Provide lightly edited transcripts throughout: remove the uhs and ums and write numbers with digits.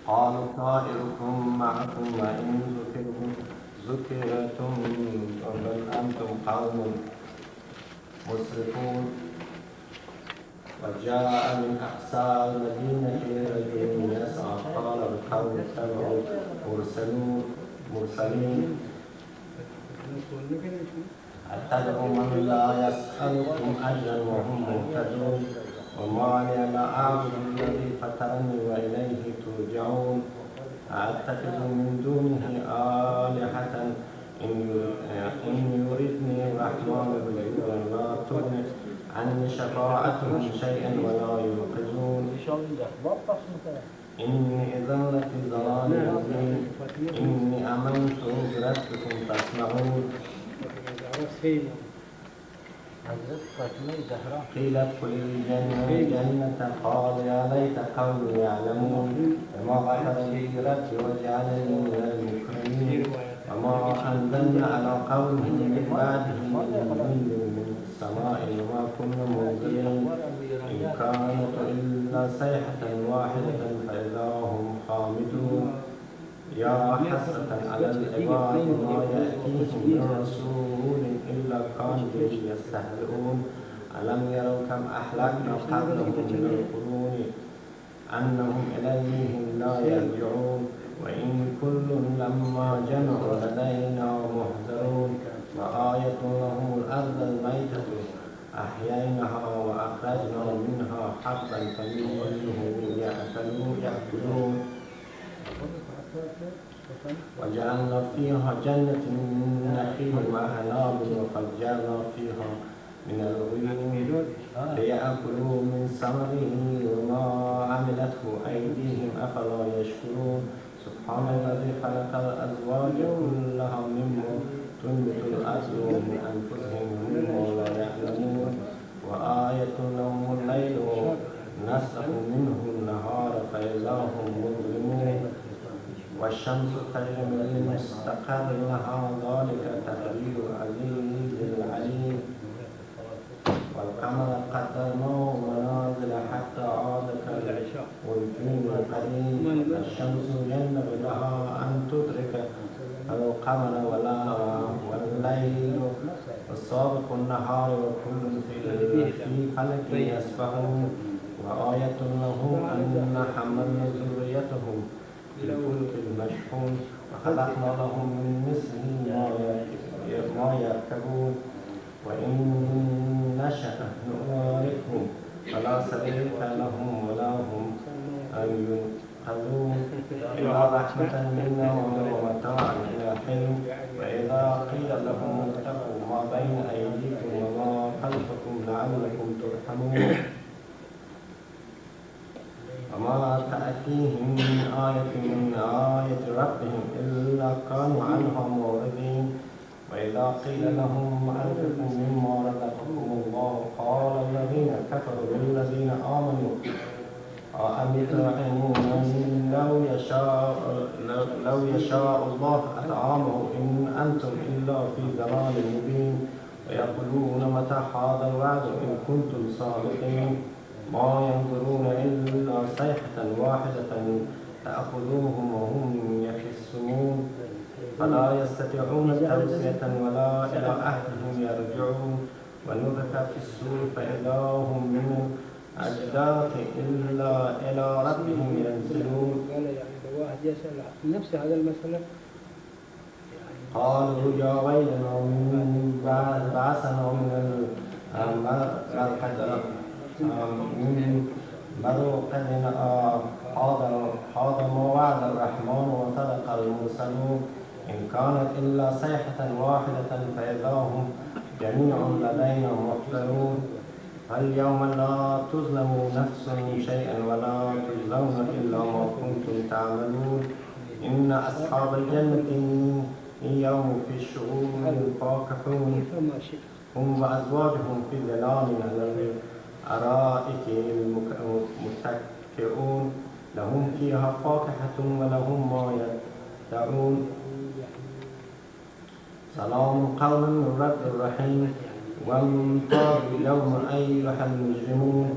قالوا طائركم معكم وإن ذكرتم بل أنتم قوم مسرفون. وجاء من أقصى المدينة رجل يسعى قال القوم اتبعوا مرسلين أتدعوا من لا يسألكم أجرا وهم مهتدون وما لي لا أعبد الذي فطرني وإليه ترجعون أتخذ من دونه آلهة إن يردني الرحمن بضر لا تغن عني شفاعتهم شيئا ولا ينقذون إني إذا لفي ضلال مبين إني آمنت بربكم فاسمعون. قيل ادخل الجنة قال يا ليت قومي يعلمون وما غفر لي ربي وجعلني من المكرمين وما أنزلنا على قومه من بعده من السماء وما كنا منزلين إن كانت إلا صيحة واحدة فإذا هم خامدون. يا حسرة على العباد ما يأتيهم من رسول إلا كانوا به يستهزئون ألم يروا كم أهلكنا قبلهم من القرون أنهم إليهم لا يرجعون وإن كل لما جمعوا لدينا محضرون. وآية لهم الأرض الميتة أحييناها وأخرجنا منها حبا فمنهم يأكلون وجعلنا فيها جنة من نخيل وأعناب وفجرنا فيها من العيون ليأكلوا من ثمره وما عملته أيديهم أفلا يشكرون. سبحان الذي خلق الأزواج كلها مما تنبت الأرض ومن أنفسهم مما لا يعلمون. وآية لهم الليل نسلخ منه النهار فإذا هم مظلمون. والشمس تجري لمستقر لها ذلك تقدير العزيز العليم. والقمر قدرناه منازل حتى عاد كالعرجون القديم. الشمس ينبغي لها أن تدرك القمر والليل والسابق النهار وكل في فلك يسبحون. وآية لهم أن حملنا ذريتهم في الفلك المشحون وخلقنا لهم من مثله ما يركبون وإن نشأ نغرقهم فلا صريخ لهم ولا هم ينقذون إلا رحمة منا ومتاعا إلى حين. وإذا قيل لهم اتقوا ما بين أيديكم وما خلفكم لعلكم ترحمون. وما تأتيهم من آية ربهم إلا كانوا عنها معرضين. وإذا قيل لهم أنفقوا مما رزقكم الله قال الذين كفروا للذين آمنوا أأتطعمون من لو يشاء الله أطعمه إن أنتم إلا في ضلال مبين. ويقولون متى هذا الوعد إن كنتم صادقين. ما ينظرون إلا صيحة واحدة تأخذوهم وهم يخصمون فلا يستطيعون توصية ولا إلى أهلهم يرجعون. ونفخ في الصور فإذا هم من الأجداث إلا إلى ربهم ينزلون. قال يعني لو واحد يسأل نفس هذا المسألة قالوا يا ويلنا من بعثنا من مرقدنا هذا ما وعد الرحمن وصدق المرسلون. إن كانت إلا صيحة واحدة فإذا هم جميع لدينا محضرون. فاليوم لا تظلم نفس شيئا ولا تجزون إلا ما كنتم تعملون. إن أصحاب الجنة اليوم في الشعور فاكهون هم وأزواجهم في ظلال على الأرائك متكئون لهم فيها فاكهة ولهم ما يدعون. سلام قولا من رب رحيم. وامتازوا اليوم أيها المجرمون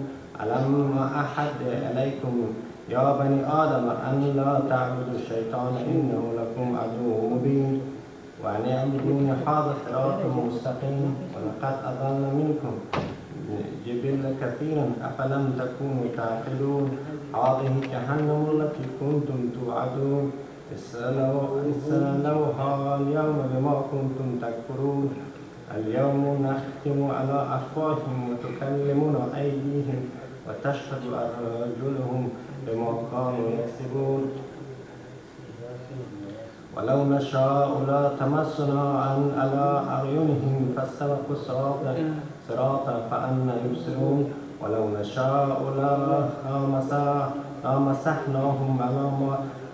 ألم أحد إليكم يا بني آدم أن لا تعبدوا الشيطان إنه لكم عدو مبين وأن يعبدوني هذا صراط مستقيم ولقد أضل منكم جبل كثيرا أفلم تكونوا تعقلون هذه جهنم التي كنتم توعدون اصلوها اليوم بما كنتم تكفرون اليوم نختم على أفواههم وتكلمنا أيديهم وتشهد أرجلهم بما كانوا يكسبون ولو نشاء لطمسنا على أعينهم فاستبقوا الصراط فأنى يبصرون ولو نشاء لمسحناهم على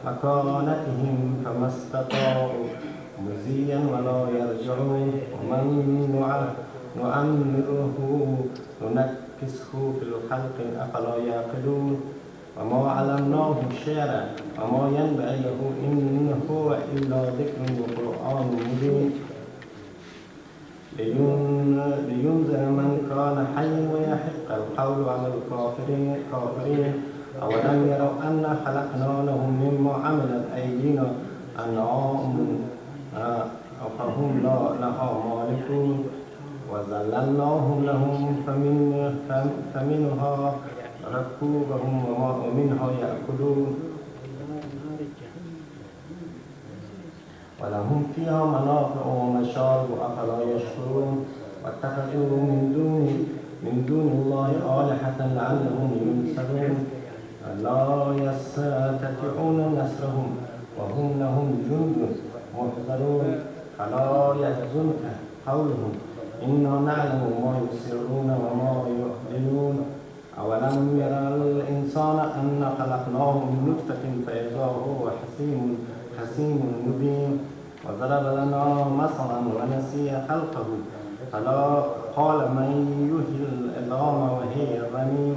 مكانتهم فما استطاعوا مزيا ولا يرجعون ومن نعمره ننكسه في الخلق أفلا يعقلون وما علمناه الشعر وما ينبغي له إن هو إلا ذكر وقرآن مبين لينذر من كان حيا ويحق القول على الكافرين أولم يروا أنا خلقنا لهم مما عملت أيدينا أنعام فهم لها مالكون وذللناهم لهم فمنها ركوبهم ومنها يأكلون ولهم فيها منافع ومشارب أفلا يشكرون واتخذوا من دون الله آلهة لعلهم ينصرون لا يستطيعون نصرهم وهم لهم جند محضرون فلا يحزنك قولهم إنا نعلم ما يسرون وما يعلنون أولم يرى الإنسان أن خلقناه من نطفة فإذا هو حسيم مبين وضرب لنا مثلا ونسي خلقه فلا قال من يحيي العظام وهي رميم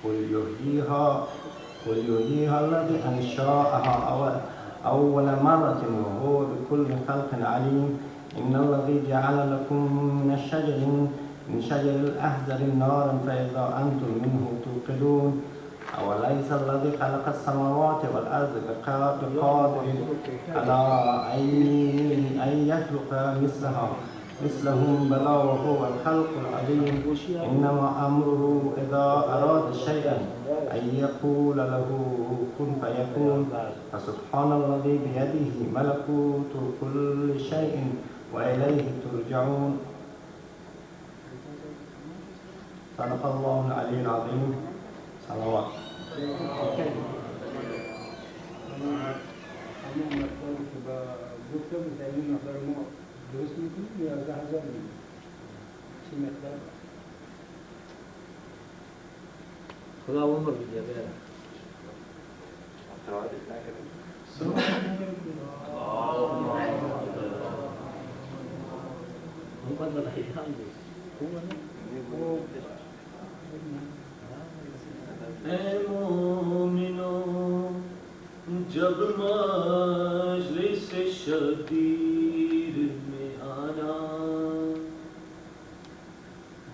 قل يحييها الذي أنشأها أول مرة وهو بكل خلق عليم إن الذي جعل لكم من شجر الأخضر نارا فإذا أنتم منه توقدون أوليس الذي خلق السماوات والأرض بقادر على أن يخلق مثلهم بلى وهو الخلق العليم إنما أمره إذا أراد شيئا أن يقول له كن فيكون فسبحان الذي بيده ملكوت كل شيء وإليه ترجعون صدق الله العلي العظيم صلوات خدا عمر بدیا بیرا اے مومنوں جب مجلس شبیر میں آنا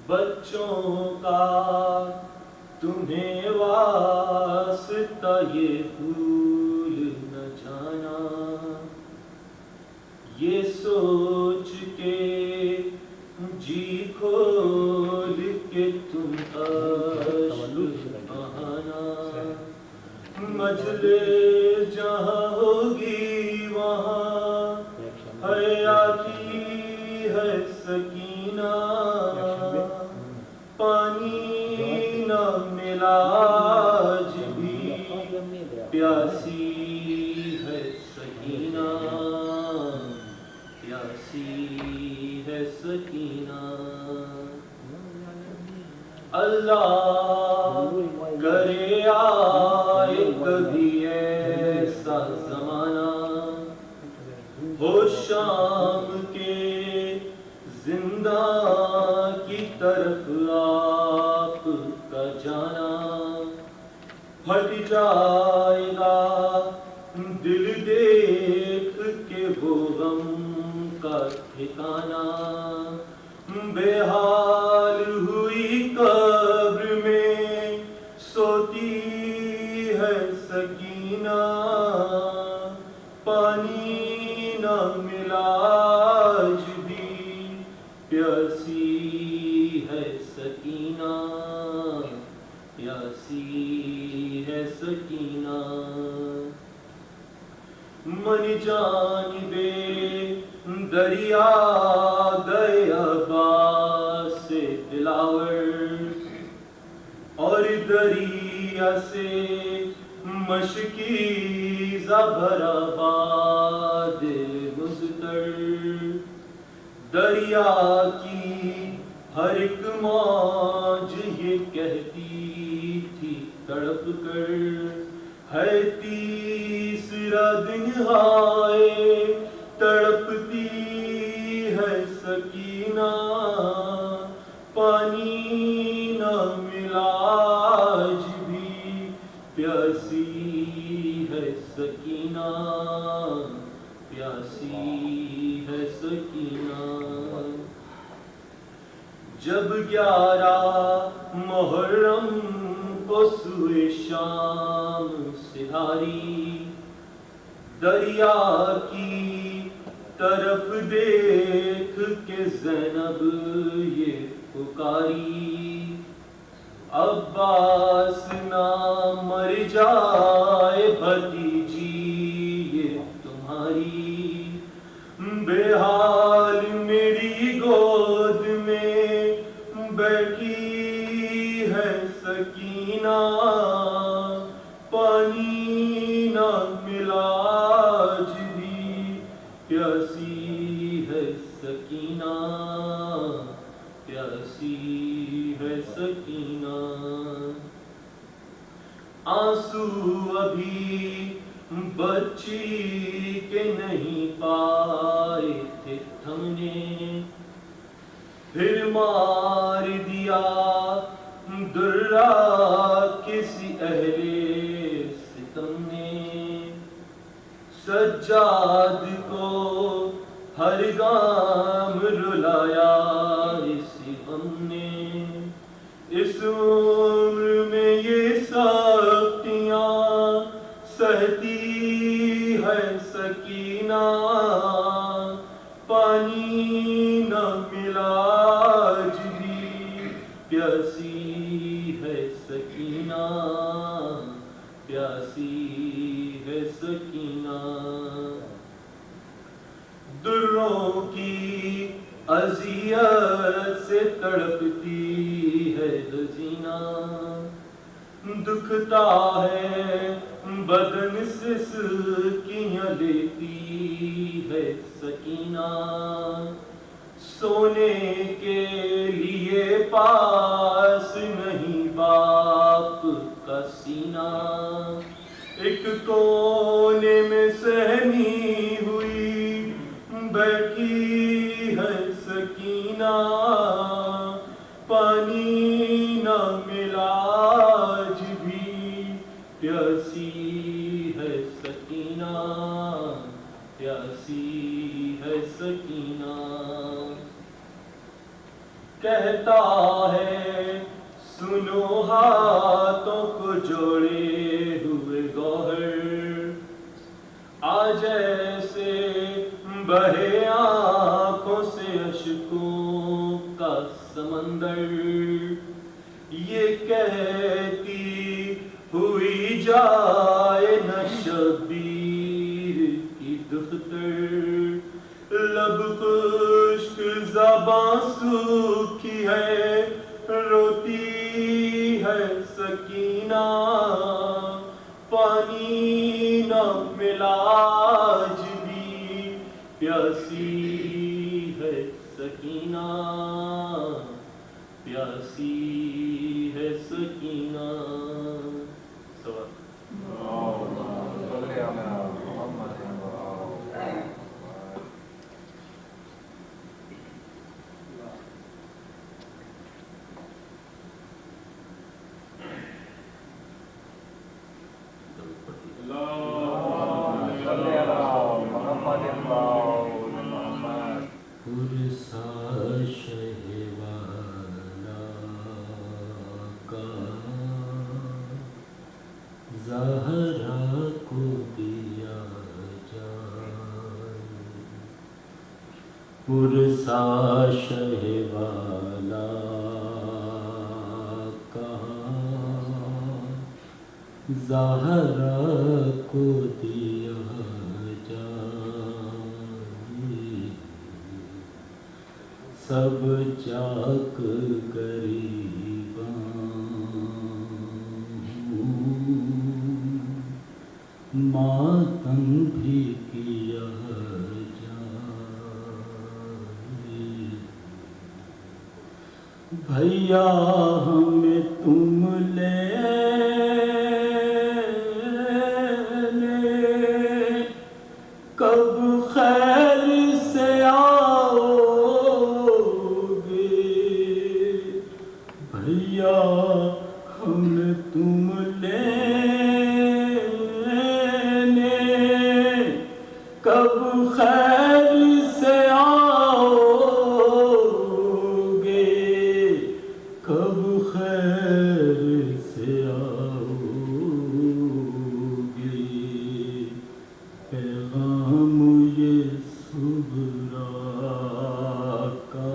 بچوں کا تمہیں واسطہ یہ بھول نہ جانا یہ سوچ کے جی کھول کے تم بہانا مجلس جہاں ہوگی وہاں حیا کی ہے سکینہ پانی نہ ملا آج بھی پیاسی ہے سکینہ پیاسی ہے سکینہ اللہ کرے آئے کبھی ایسا زمانہ ہو شام کے زندہ کی طرف آپ کا جانا پھٹ جائے گا دل دیکھ کے وہ غم کا ٹھکانہ بے حال ہوئی قبر میں سوتی ہے سکینہ پانی نہ ملا آج بھی پیاسی ہے سکینہ پیاسی ہے سکینہ من جانب دریا گئے عباس سے دلاور اور دریا سے مشکی زبر آباد مزتر دریا کی ہر ایک موج یہ کہتی تھی تڑپ کر ہے تیسرا دن ہائے تڑپتی ہے سکینہ پانی نہ ملا آج بھی پیاسی ہے سکینہ پیاسی ہے سکینہ جب 11 محرم کو سوئے شام سے دھاری دریا کی طرف دیکھ کے زینب یہ پکاری عباس نہ مر جائے بھتیجی یہ تمہاری بے حال میری گود میں بیٹھی ہے سکینہ پانی نہ ملا آج بھی پیاسی ہے سکینہ پیاسی ہے سکینہ آنسو ابھی بچی کے نہیں پائے تھے تھمنے پھر مار دیا درہ کسی اہل ستم نے سجاد کو ہر گام رلایا اسی غم نے اس عمر میں یہ سختیاں سہتی ہے سکینہ پانی نہ ملا آج بھی پیاسی ہے سکینہ پیاسی ہے سکینہ دروں کی اذیت سے تڑپتی ہے حزینہ دکھتا ہے بدن سے سکیاں لیتی ہے سکینہ سونے کے لیے پاس نہیں باپ کا سینہ ایک کونے میں سہمی ہوئی بیٹھی ہے سکینہ پانی نہ ملا آج بھی پیاسی ہے سکینہ پیاسی ہے سکینہ کہتا ہے سنو ہاتھوں کو جوڑے ہوئے گوہر آج ایسے بہے آنکھوں سے اشکوں کا سمندر یہ کہتی ہوئی جائے نہ شبیر کی دختر لب خشک زباں سوکھی ہے روتی ہے سکینہ پانی نہ ملا آج بھی پیاسی ہے سکینہ پیاسی ہے سکینہ زہرا کو دیا جائے، پرسا شہ والا زہرا کو دیا جائے، سب چاک غریباں ماتم بھی کیا جائے، بھیا ہمیں تم لے کب خیر سے آؤ گے، بھیا ہمیں تم لینے کب خیر سے آؤ گے، کب خیر سے آؤ گے، پیغام یہ صبح کا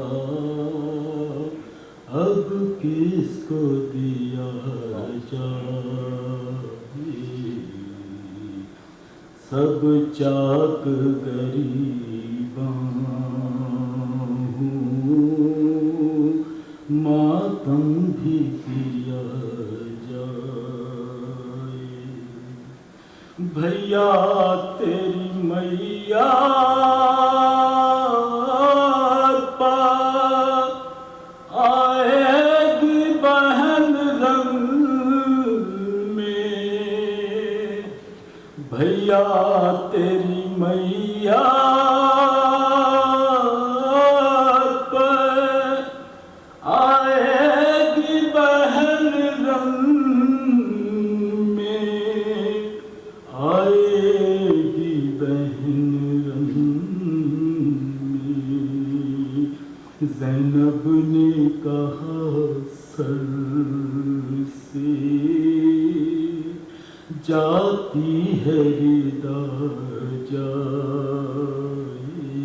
اب کس کو دیا جائے، سب چاک غریباں ماتم بھی کیا جائے، بھیا تیری میاں پر آئے گی بہن رنگ میں، بھیا تیری میاں پر آئے گی بہن رنگ میں، آئے گی بہن رنگ میں، زینب نے کہا سر سے جاتی ہے ردا جائے،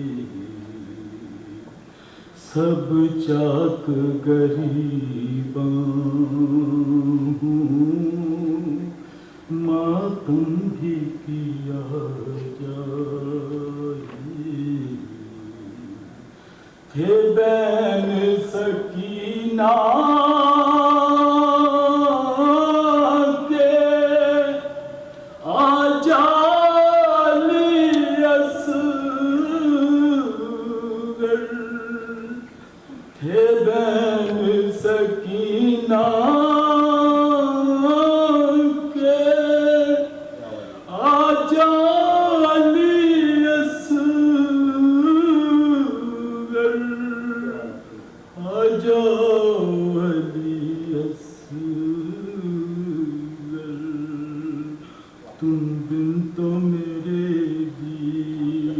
سب چاک غریباں ماتم بھی کیا جائے، تھے بین سکینہ کے آجالی اصغر، تھے بین سکینہ کے آجالی اصغر، آجالی اصغر، تم بن تو میرے ویرن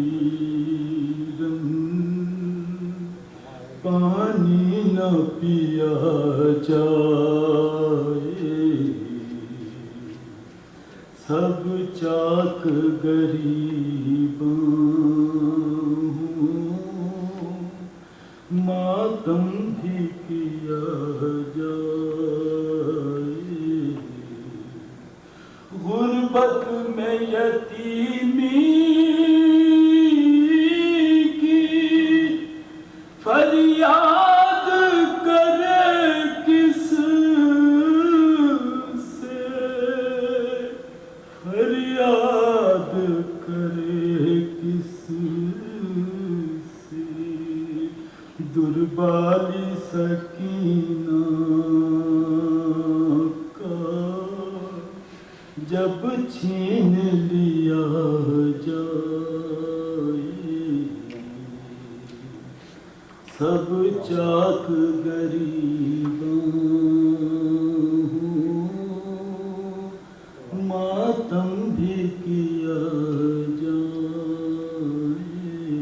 پانی نہ پیا جائے، سب چاک غریباں ماتم بھی کیا جائے، غربت میں یتیمی کی فریاد کرے کس سے، فریاد کرے کس سے، دربالی سکینہ کا جب چھین لیا جائے، سب چاک غریباں ماتم بھی کیا جائے،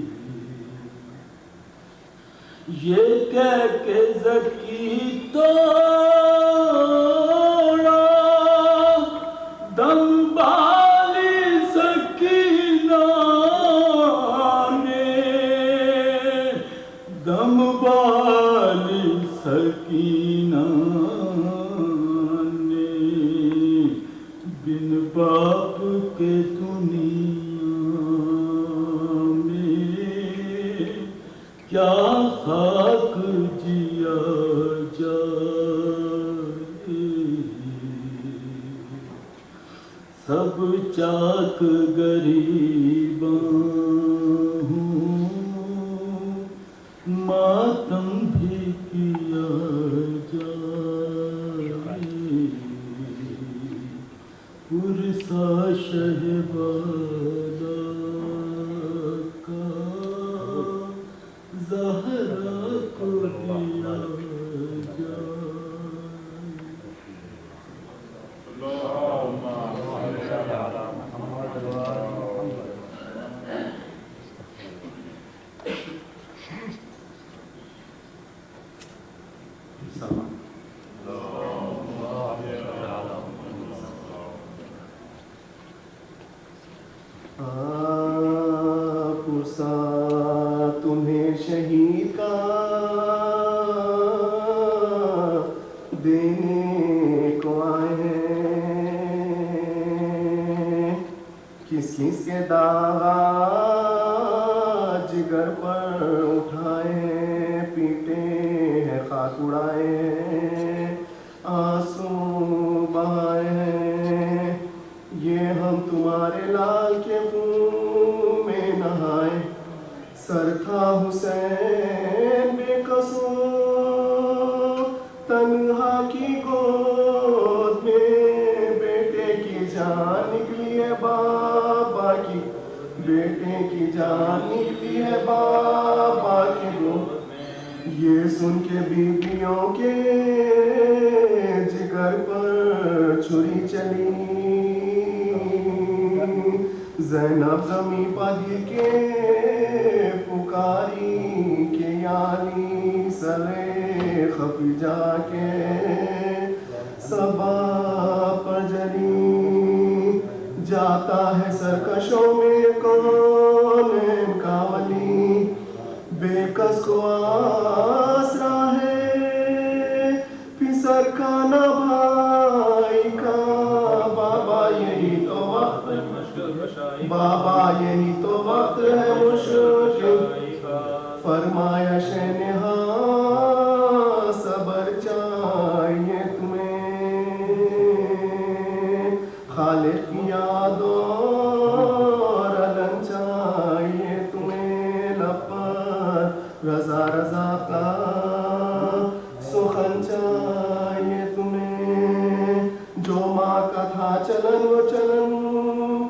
یہ کہہ کے ذکی توڑا دمبالی سکینہ نے دمبالی سکینہ نے بن باپ کے دنیا میں کیا خاک جیا جائے سب چاک غریباں ہوں ماتم بھی کیا جائے پرسا شہبالا کا زہرا کو دیا جائے پرسا تمہیں شہید کا دینے کو آئے ہیں کس کس کے داغ جگر پر اٹھائے ہیں پیٹے ہیں خاک اڑائے ہیں آنسو بہائے ہیں یہ ہم تمہارے لال کے خون میں نہائے سر تھا حسین بے قصور تنہا کی گود میں بیٹے کی جان نکلی ہے بابا کی بیٹے کی جان نکلی ہے بابا کی گود یہ سن کے بیویوں کے جگر پر چھری چلی زینب زمیں پاگی کے پکاری کے یعنی سرے خفی جا کے صبا پر جلی جاتا ہے سرکشوں میں کون ان کا ولی بے کس کو آسرا ہے پسر کا نہ بھائی کا بابا یہی تو وقت بابا یہی تو وقت ہے مشکل فرمایا شہنہا صبر چاہیے تمہیں خالق کی یاد اور علم چاہیے تمہیں لپر رضا رضا کا سخن چاہیے تمہیں جو ماں کا تھا چلن وہ چلن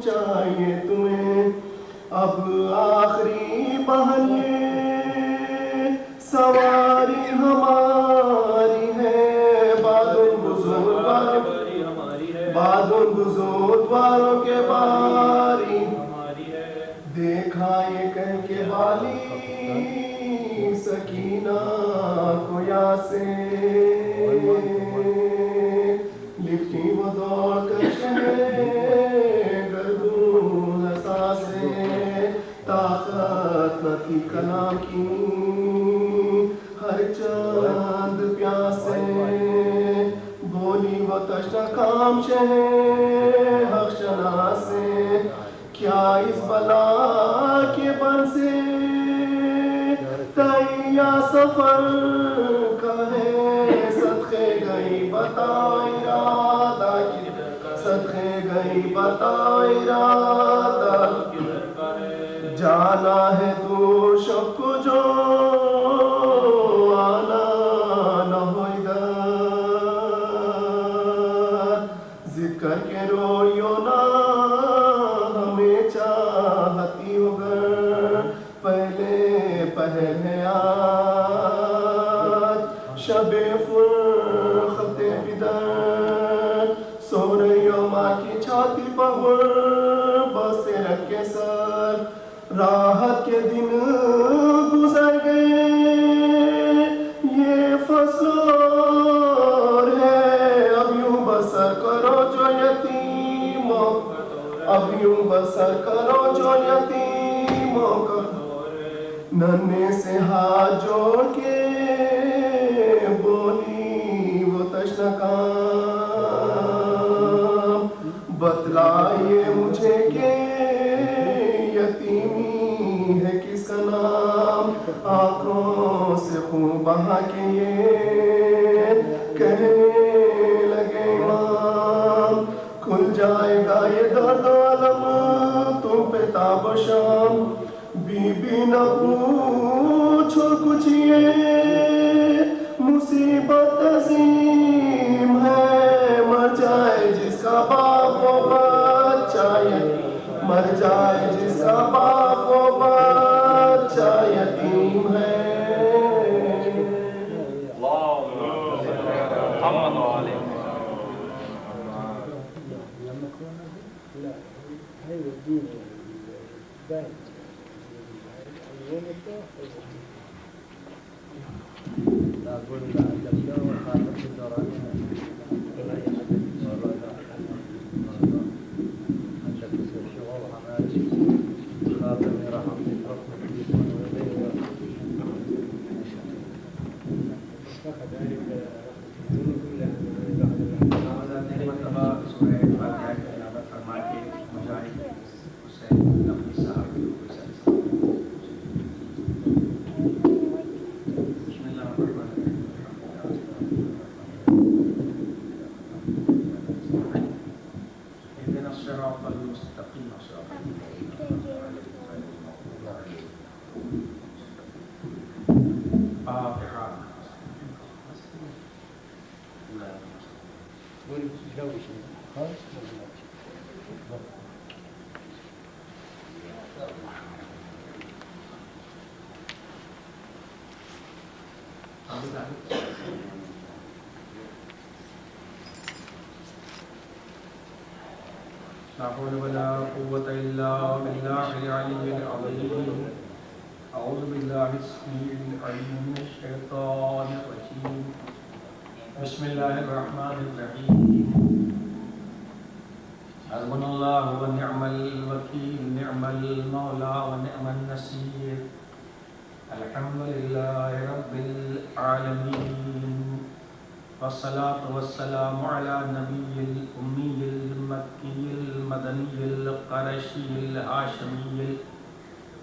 چاہیے تمہیں اب آخری بہن یہ سواری ہماری ہے بعد البزرگ والوں کے باری دیکھا یہ کہہ کے والی سکینہ کو یا سے لکھتی وہ دوڑ کر شہر گردون حساسے طاقت نہ تھی کلام کی ہر چاند پیاسے بولی وہ تشنہ کام شہر حق شناسے کیا اس بلا کے بن سے تیّا سفر کا ہے صدقے گئی بتا ارادہ کی صدقے گئی بتا ارادہ جانا ہے دور شب کو جو آنا نہ ہو ادھر ضد کر کے روئیو نہ ہمیں چاہتی ہو گر پہلے پہل ہے آج شب فرخت بدر سو رہی ہو ماں کی چھاتی پر بسے رکھ کے سر راحت کے دن گزر گئے یہ فصل اور ہے اب یوں بسر کرو جو یتیم اب یوں بسر کرو جو یتیموں کا ننے سے ہاتھ جوڑ کے بولی وہ تشنہ کام بتلائیے مجھے کہ یتیمی ہے کس کا نام آنکھوں سے خون بہا کے یہ کہنے لگے امام کھل جائے گا یہ درد عالم تم پہ تاب و شام بی بی نہ پوچھو کچھ یہ مصیبت عظیم ہے مر جائے جس کا باپ و بچہ یتیم مر جائے جس کا باپ و بچہ یتیم ہے لا حول ولا قوة إلا بالله العلي العظيم أعوذ بالله السميع العليم من الشيطان الرجيم بسم الله الرحمن الرحيم حسبنا الله ونعم الوكيل نعم المولى ونعم النصير الحمد لله رب العالمين والصلاة والسلام على النبي الأمي المكي المدني القرشي الهاشمي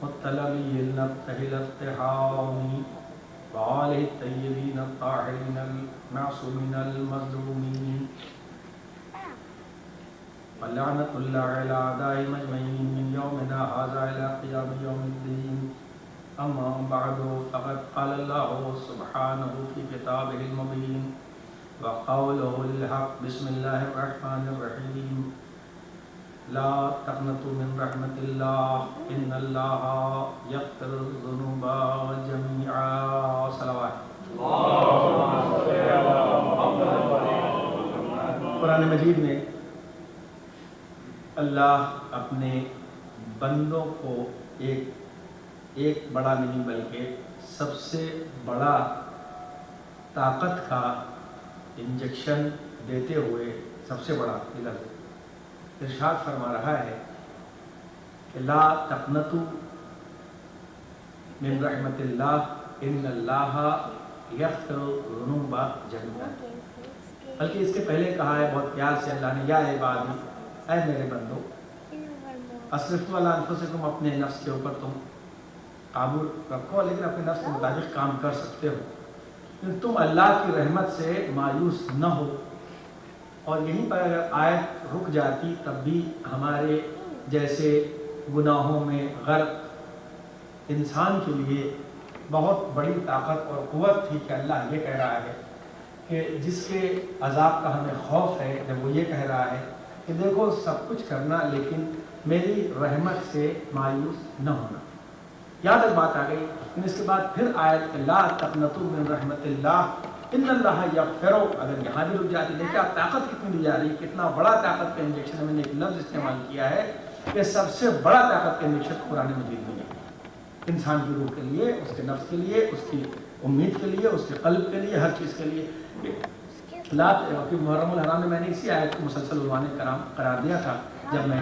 المطلبي النبتهي الاتحامي وآله الطيبين الطاهرين المعصومين المظلومين ولعنة الله على أعدائهم أجمعين من يومنا هذا إلى قيام يوم الدين أما بعد فقد قال الله سبحانه في كتابه المبين وقوله الحق بسم الله الرحمن الرحيم لا تقنطوا من رحمة الله إن الله يغفر الذنوب جميعا صلوات قرآن مجید میں اللہ اپنے بندوں کو ایک بڑا نہیں بلکہ سب سے بڑا طاقت کا انجیکشن دیتے ہوئے سب سے بڑا ارشاد فرما رہا ہے کہ لا تقنطوا من رحمت اللہ ان اللہ یغفر الذنوب جميعا، بلکہ اس کے پہلے کہا ہے بہت پیار سے اللہ نے یا عبادی اے میرے بندو اسرفوا علی انفسکم اپنے نفس کے اوپر تم قابو رکھو لیکن اپنے نفس کے مطابق کام کر سکتے ہو، تم اللہ کی رحمت سے مایوس نہ ہو۔ اور یہیں پر اگر آیت رک جاتی تب بھی ہمارے جیسے گناہوں میں غرق انسان کے لیے بہت بڑی طاقت اور قوت تھی کہ اللہ یہ کہہ رہا ہے کہ جس کے عذاب کا ہمیں خوف ہے جب وہ یہ کہہ رہا ہے کہ دیکھو سب کچھ کرنا لیکن میری رحمت سے مایوس نہ ہونا۔ یہاں تک بات آ گئی، لیکن اس کے بعد پھر آیت لا تقنطوا من رحمت اللہ ان اللہ یغفر، اگر یہاں بھی رک جاتی دیکھیں آپ طاقت کتنی دی جا رہی، کتنا بڑا طاقت کا انجیکشن میں نے ایک لفظ استعمال کیا ہے کہ سب سے بڑا طاقت کا انجیکشن قرآن مجید میں ہے، انسان کی روح کے لیے، اس کے نفس کے لیے، اس کی امید کے لیے، اس کے قلب کے لیے، ہر چیز کے لیے۔ محرم الحرام میں نے اسی آیت کو مسلسل عنوان کرام قرار دیا تھا جب میں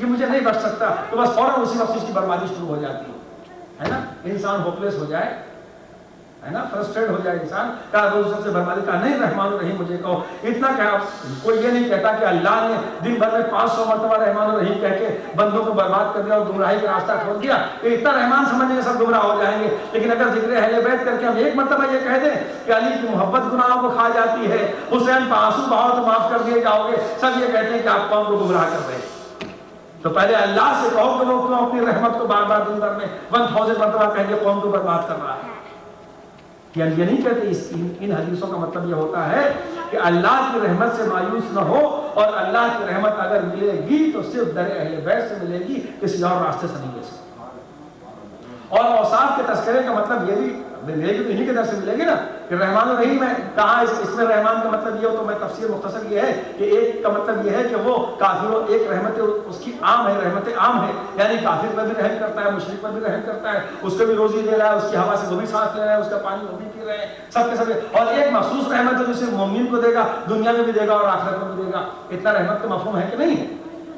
یہ مجھے نہیں بخش سکتا، تو بس فوراً اسی وقت اس کی بربادی شروع ہو جاتی ہے نا. انسان ہوپلیس ہو جائے ہے نا، فرسٹریٹ ہو جائے انسان، کہا دوسروں سے بربادی، کہا نہیں رحمان الرحیم مجھے کہو. اتنا کہا، کوئی یہ نہیں کہتا کہ اللہ نے دن بھر میں 500 مرتبہ رحمان الرحیم کہہ کے بندوں کو برباد کر دیا اور گمراہی کا راستہ کھول دیا، کہ اتنا رحمان سمجھنے کے سب گمراہ ہو جائیں گے. لیکن اگر ذکر اہل بیت کر کے ہم ایک مرتبہ یہ کہہ دیں کہ علی کی محبت گناہوں کو کھا جاتی ہے، حسین پہ آنسو بہاؤ تو معاف کر دیے جاؤ گے، سب یہ کہتے ہیں کہ آپ قوم کو گمراہ کر رہے ہیں. تو پہلے اللہ سے کہو کہ وہ کیوں اپنی رحمت کو بار بار دن بھر میں 1000 مرتبہ کہہ کے قوم کو برباد کر رہا ہے. یہ نہیں کہتے. ان حدیثوں کا مطلب یہ ہوتا ہے کہ اللہ کی رحمت سے مایوس نہ ہو، اور اللہ کی رحمت اگر ملے گی تو صرف در اہل بیت سے ملے گی، کسی اور راستے سے نہیں مل سکتی. اور اوصاف کے تذکرے کا مطلب یہ بھی ملے گی تو انہی کے در سے ملے گی نا، کہ رحمان الرحیم ہے. کہاں اس میں رحمان کا مطلب یہ ہو تو میں تفسیر مختصر یہ ہے کہ ایک کا مطلب یہ ہے کہ وہ کافروں، ایک رحمت اس کی عام ہے، رحمت عام ہے، یعنی کافر پر بھی رحم کرتا ہے، مشرک پر بھی رحم کرتا ہے، اس کو بھی روزی دے رہا ہے، اس کی ہوا سے وہ بھی سانس لے رہا ہے، اس کا پانی وہ بھی پی رہے ہیں، سب کے سب. اور ایک مخصوص رحمت ہے جو صرف مومن کو دے گا، دنیا میں بھی دے گا اور آخرت میں بھی دے گا. اتنا رحمت کا مفہوم ہے کہ نہیں ہے؟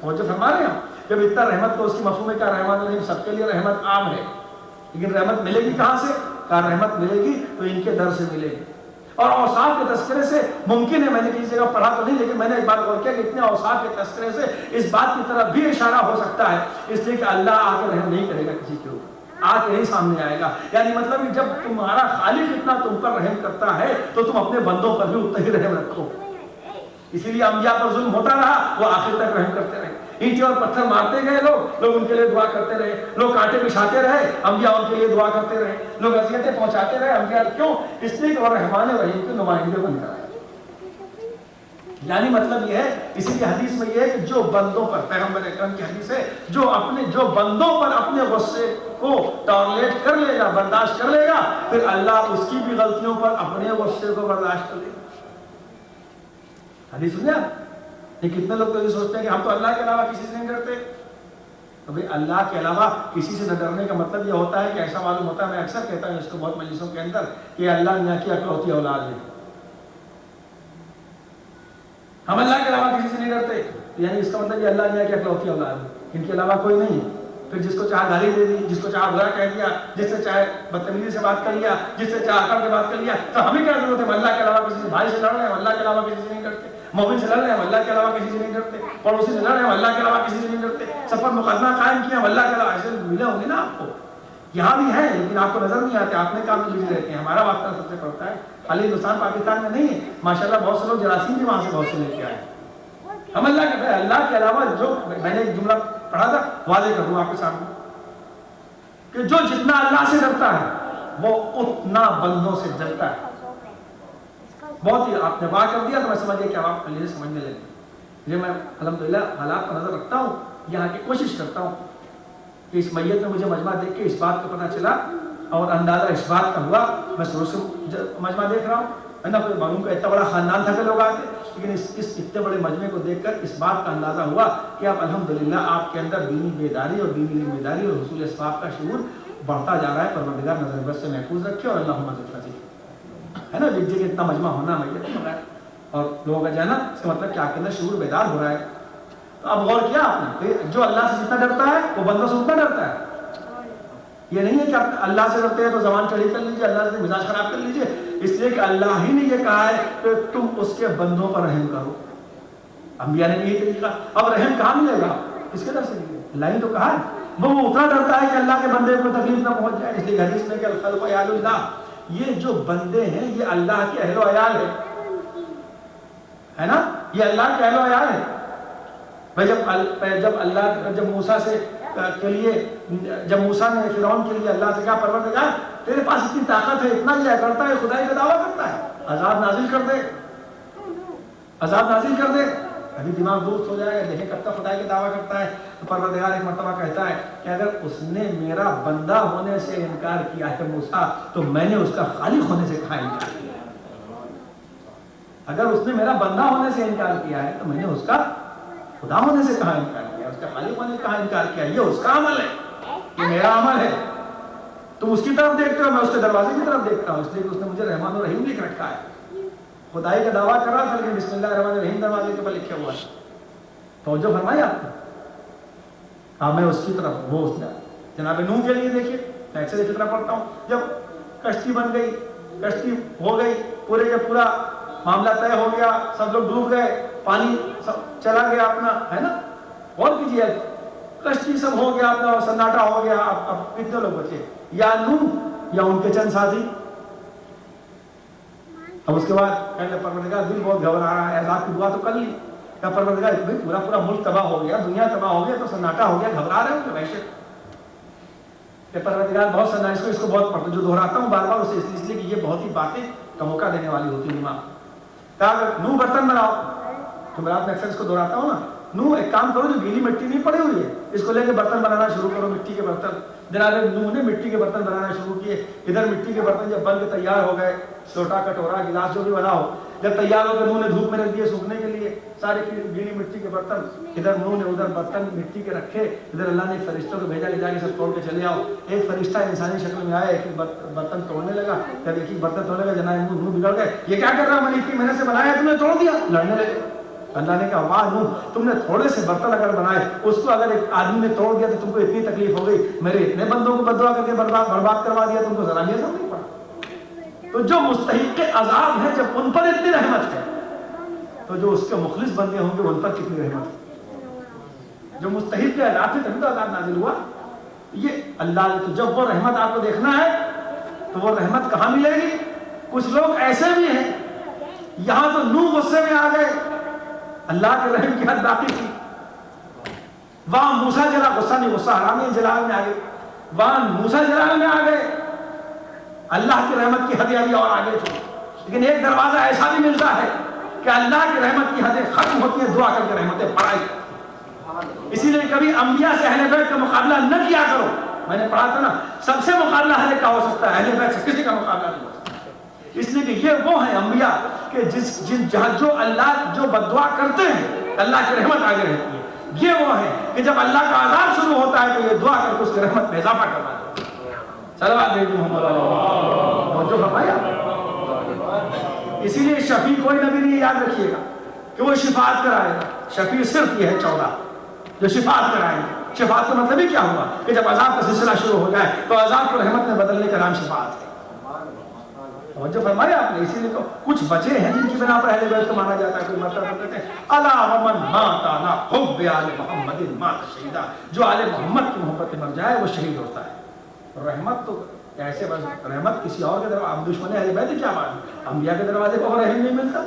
توجہ فرما رہے ہیں. جب اتنا رحمت کو اس کی مفہوم ہے کہ رحمان الرحیم سب کے لیے رحمت عام ہے، لیکن رحمت ملے گی کہاں سے؟ کہا رحمت ملے گی تو ان کے در سے ملے گی. اور اوصاف کے تذکرے سے ممکن ہے، میں نے کسی جگہ پڑھا تو نہیں، لیکن میں نے ایک بات غور کیا کہ اتنے اوصاف کے تذکرے سے اس بات کی طرف بھی اشارہ ہو سکتا ہے، اس لیے کہ اللہ آ کے رحم نہیں کرے گا کسی کے اوپر، آ کے نہیں سامنے آئے گا. یعنی مطلب کہ جب تمہارا خالق اتنا تم پر رحم کرتا ہے تو تم اپنے بندوں پر بھی اتنا ہی رحم رکھو. اسی لیے انبیاء پر ظلم ہوتا رہا، وہ آخر تک رحم کرتے رہے. اینٹیں اور پتھر مارتے گئے لوگ ان کے لیے دعا کرتے رہے، لوگ کانٹے بچھاتے رہے، انبیاء ان کے لیے دعا کرتے رہے، لوگ اذیتیں پہنچاتے رہے، انبیاء کیوں؟ اس لیے کہ وہ رحمان الرحیم کے نمائندے بن کر آئے. یعنی مطلب یہ ہے، اسی لیے حدیث میں یہ ہے کہ جو بندوں پر، پیغمبر اکرم کی حدیث ہے، جو بندوں پر اپنے غصے کو ٹالریٹ کر لے گا، برداشت کر لے گا، پھر اللہ اس کی بھی غلطیوں پر اپنے غصے کو برداشت کر لے گا. حدیث سنیا؟ یہ کتنے لوگ تو یہ سوچتے ہیں کہ ہم تو اللہ کے علاوہ کسی سے نہیں ڈرتے. تو بھئی اللہ کے علاوہ کسی سے نہ ڈرنے کا مطلب یہ ہوتا ہے کہ ایسا معلوم ہوتا ہے، میں اکثر کہتا ہوں اس کو بہت مجلسوں کے اندر، کہ اللہ میاں کی اکلوتی اولاد ہے، ہم اللہ کے علاوہ کسی سے نہیں ڈرتے. یعنی اس کا مطلب یہ اللہ میاں کی اکلوتی اولاد ہے، ان کے علاوہ کوئی نہیں ہے. پھر جس کو چاہا گالی دے دی، جس کو چاہا برا کہہ دیا، جس سے چاہے بدتمیزی سے بات کر لیا، جس سے چاہا کر کے بات کر لیا، تو ہمیں کیا ضرورت ہے؟ ہم اللہ کے علاوہ کسی سے، بھائی سے لڑ رہے ہیں ہم اللہ کے علاوہ کسی سے نہیں ڈرتے، مومن سے لڑ رہے ہیں ہم اللہ کے علاوہ کسی سے نہیں ڈرتے، پڑوسی سے لڑ رہے ہیں ہم اللہ کے علاوہ کسی سے نہیں ڈرتے، سب پر مقدمہ قائم کیا ہم اللہ کے علاوہ. ایسے ملے ہوں گے نا آپ کو، یہاں بھی ہیں لیکن آپ کو نظر نہیں آتے، آپ نے کام میں بزی رہتے ہیں. ہمارا واسطہ سب سے پڑتا ہے، خالی ہندوستان پاکستان میں نہیں ہے، ماشاءاللہ بہت سے لوگ جراثیم بھی وہاں سے بہت سے لے کے آئے. ہم اللہ کے علاوہ جو، میں نے ایک جملہ پڑھا تھا، واضح کر دوں آپ کے سامنے، کہ جو جتنا اللہ سے ڈرتا ہے وہ اتنا بندوں سے ڈرتا ہے. بہت ہی آپ نے واہ کر دیا تو میں سمجھ گیا کہ آپ پہلے سمجھنے لگے. یہ میں الحمدللہ حالات پر نظر رکھتا ہوں، یہاں کی کوشش کرتا ہوں کہ اس میت میں مجھے مجمع دیکھ کے اس بات کا پتہ چلا اور اندازہ اس بات کا ہوا. میں شروع سے مجمع دیکھ رہا ہوں، نہ کوئی معلوم کا اتنا بڑا خاندان تھا کہ لوگ آتے، لیکن اس اتنے بڑے مجمع کو دیکھ کر اس بات کا اندازہ ہوا کہ اب الحمدللہ آپ کے اندر دینی بیداری اور دینی ذمہ داری اور حصول اسباب کا شعور بڑھتا جا رہا ہے. پروردگار نظر بس سے محفوظ رکھے اور اللہم ذکر ہے نا. جس جگہ اتنا مجمع ہونا میت ہو رہا ہے اور لوگوں کا جانا، اس کا مطلب کہ آپ کے اندر شعور بیدار ہو رہا ہے. تو اب غور کیا آپ نے، جو اللہ سے جتنا ڈرتا ہے وہ بندوں سے اتنا ڈرتا ہے. یہ نہیں ہے کہ آپ اللہ سے ڈرتے ہیں تو زبان چڑھی کر لیجیے، اللہ سے مزاج خراب کر لیجیے، اس لیے کہ اللہ ہی نے یہ کہا ہے کہ تم اس کے بندوں پر رحم کرو. انبیاء نے بھی یہ طریقہ. اب رحم کہاں ملے گا؟ کس کے در سے ملے گا؟ اللہ ہی تو کہا ہے. وہ اتنا ڈرتا ہے کہ اللہ کے بندے کو تکلیف نہ پہنچ جائے. اس لیے حدیث میں کہ الخلق عیال اللہ، یہ جو بندے ہیں یہ اللہ کے اہل و عیال ہے نا، یہ اللہ کے اہل و عیال ہے. جب موسیٰ سے کے لیے، جب موسیٰ نے فرعون کے لیے اللہ سے کہا پروردگار تیرے پاس اتنی طاقت ہے، اتنا یہ کرتا ہے، خدائی کا دعویٰ کرتا ہے، عذاب نازل کر دے، عذاب نازل کر دے. ابھی دماغ درست ہو جائے گا، دیکھیں کب تک خدائی کا دعویٰ کرتا ہے. تو پروردگار ایک مرتبہ کہتا ہے کہ اگر اس نے میرا بندہ ہونے سے انکار کیا ہے موسیٰ، تو میں نے اس کا خالق ہونے سے کہاں انکار کیا؟ اگر اس نے میرا بندہ ہونے سے انکار کیا ہے تو میں نے اس کا خدا ہونے سے کہاں انکار کیا؟ اس کا خالق ہونے سے کہاں انکار کیا؟ یہ اس کا عمل ہے، یہ میرا عمل ہے. تم اس کی طرف دیکھتے ہو، میں اس کے دروازے کی طرف دیکھتا ہوں، اس لیے کہ اس نے مجھے رحمان الرحیم لکھ رکھا ہے. خدائی کا دعویٰ کر رہا تھا لیکن بسم اللہ الرحمن الرحیم دروازے کے اوپر لکھا ہوا ہے. توجہ فرمائی آپ نے. اب میں اس کی طرف وہ جناب نوح کے لیے دیکھیے، میں اکثر فکرہ پڑھتا ہوں، جب کشتی بن گئی، کشتی ہو گئی، جب پورا معاملہ طے ہو گیا، سب لوگ ڈوب گئے، پانی سب چلا گیا اپنا، ہے نا، غور کیجیے، کشتی سب ہو گیا اپنا، سناٹا ہو گیا، اب کتنے لوگ بچے؟ یا نوح یا ان کے چند ساتھی؟ اب اس کے بعد کہنے پروردگار دل بہت گھبرا رہا ہے، عذاب کی دعا تو کر لی، کیا پروردگار بھائی پورا ملک تباہ ہو گیا، دنیا تباہ ہو گیا، تو سناٹا ہو گیا، گھبرا رہے ہو کہ وحشت کہ پروردگار بہت سنا، اس کو بہت پڑھتا، جو دہراتا ہوں بار بار اسے اس لیے کہ یہ بہت ہی باتیں کا موقع دینے والی ہوتی ہے دماغ۔ کہا نوح برتن بناؤ، تو میں آپ میں اکثر اس کو دہراتا ہوں نا، نوح ایک کام کرو، جو گیلی مٹی نہیں پڑی ہوئی ہے اس کو لے کے برتن بنانا شروع کرو، مٹی کے برتن۔ جناب نوح نے مٹی کے برتن بنانا شروع کیے، ادھر مٹی کے برتن جب بن کے تیار ہو گئے، لوٹا کٹورا گلاس جو بھی بنا ہو، جب تیار ہو گئے نوح نے دھوپ میں رکھ دیے سوکھنے کے لیے سارے گیلی مٹی کے برتن، ادھر نوح نے ادھر برتن مٹی کے رکھے، ادھر اللہ نے فرشتوں کو بھیجا، لے جا کے سب توڑ کے چلے آؤ۔ ایک فرشتہ انسانی شکل میں آیا، ایک برتن توڑنے لگا، جب ایک برتن توڑنے لگا جناب نوح بگڑ گئے، یہ کیا کر رہا ہے، میں نے اتنی محنت سے بنایا تم نے توڑ دیا، لڑنے لگے۔ اللہ نے کہا واہ نوح، تم نے تھوڑے سے برتن اگر بنائے، اس کو اگر ایک آدمی نے توڑ دیا تو تم کو اتنی تکلیف ہو گئی، میرے اتنے بندوں کو بددعا کر کے برباد کروا دیا، تم کو ذرا بھی اثر نہیں پڑا۔ تو جو مستحق عذاب ہے، جب ان پر اتنی رحمت ہے تو جو اس کے مخلص بندے ہوں گے ان پر کتنی رحمت ہے؟ جو مستحق کے عذاب سے تبھی تو عذاب نازل ہوا۔ یہ اللہ نے تو جب وہ رحمت آپ کو دیکھنا ہے تو وہ رحمت کہاں ملے گی؟ کچھ لوگ ایسے بھی ہیں، یہاں تو نوح غصے میں آ گئے، اللہ کے رحم کی حد باقی تھی، وہاں موسیٰ جلا، غصہ نہیں، غصہ حرام ہے، جلال میں آ گئے، وہاں موسیٰ جلال میں آ گئے، اللہ کی رحمت کی حدیں ابھی اور آگے تھی۔ لیکن ایک دروازہ ایسا بھی ملتا ہے کہ اللہ کی رحمت کی حدیں ختم ہوتی ہیں، دعا کر کے رحمتیں بڑھائی۔ اسی لیے کبھی انبیاء سے اہل بیت کا مقابلہ نہ کیا کرو، میں نے پڑھا تھا نا، سب سے مقابلہ ہر ایک کا ہو سکتا ہے، اہل بیت سے کسی کا مقابلہ نہیں ہو سکتا، اس لیے کہ یہ وہ ہیں انبیاء کہ جو اللہ جو بددعا کرتے ہیں اللہ کی رحمت آگے رہتی ہے، یہ وہ ہیں کہ جب اللہ کا عذاب شروع ہوتا ہے تو یہ دعا کر کے اس کی رحمت میں اضافہ کروا دیتے ہیں۔ صلوات بھیجو محمد علیہ جو فرمایا۔ اسی لیے شفیع کوئی نبی نہیں، یاد رکھیے گا کہ وہ شفاعت کرائے گا، شفیع صرف یہ ہے 14 جو شفاعت کرائیں گے۔ شفاعت کا مطلب ہی کیا ہوا کہ جب عذاب کا سلسلہ شروع ہو جائے تو عذاب کو رحمت میں بدلنے کا نام شفاعت ہے۔ جو فرمایا آپ نے، اسی لیے تو کچھ بچے ہیں جن کی بنا پر اہل بیت کو مانا جاتا ہے، کوئی مرتبہ کہتے ہیں الا ومن مات علی حب آل محمد مات شہیدا، جو آل محمد کی محبت میں مر جائے وہ شہید ہوتا ہے۔ رحمت تو ایسے بس رحمت کسی اور کے دروازے، اب دشمن اہل بیت کیا بات ہے، انبیاء کے دروازے پر رحم نہیں ملتا،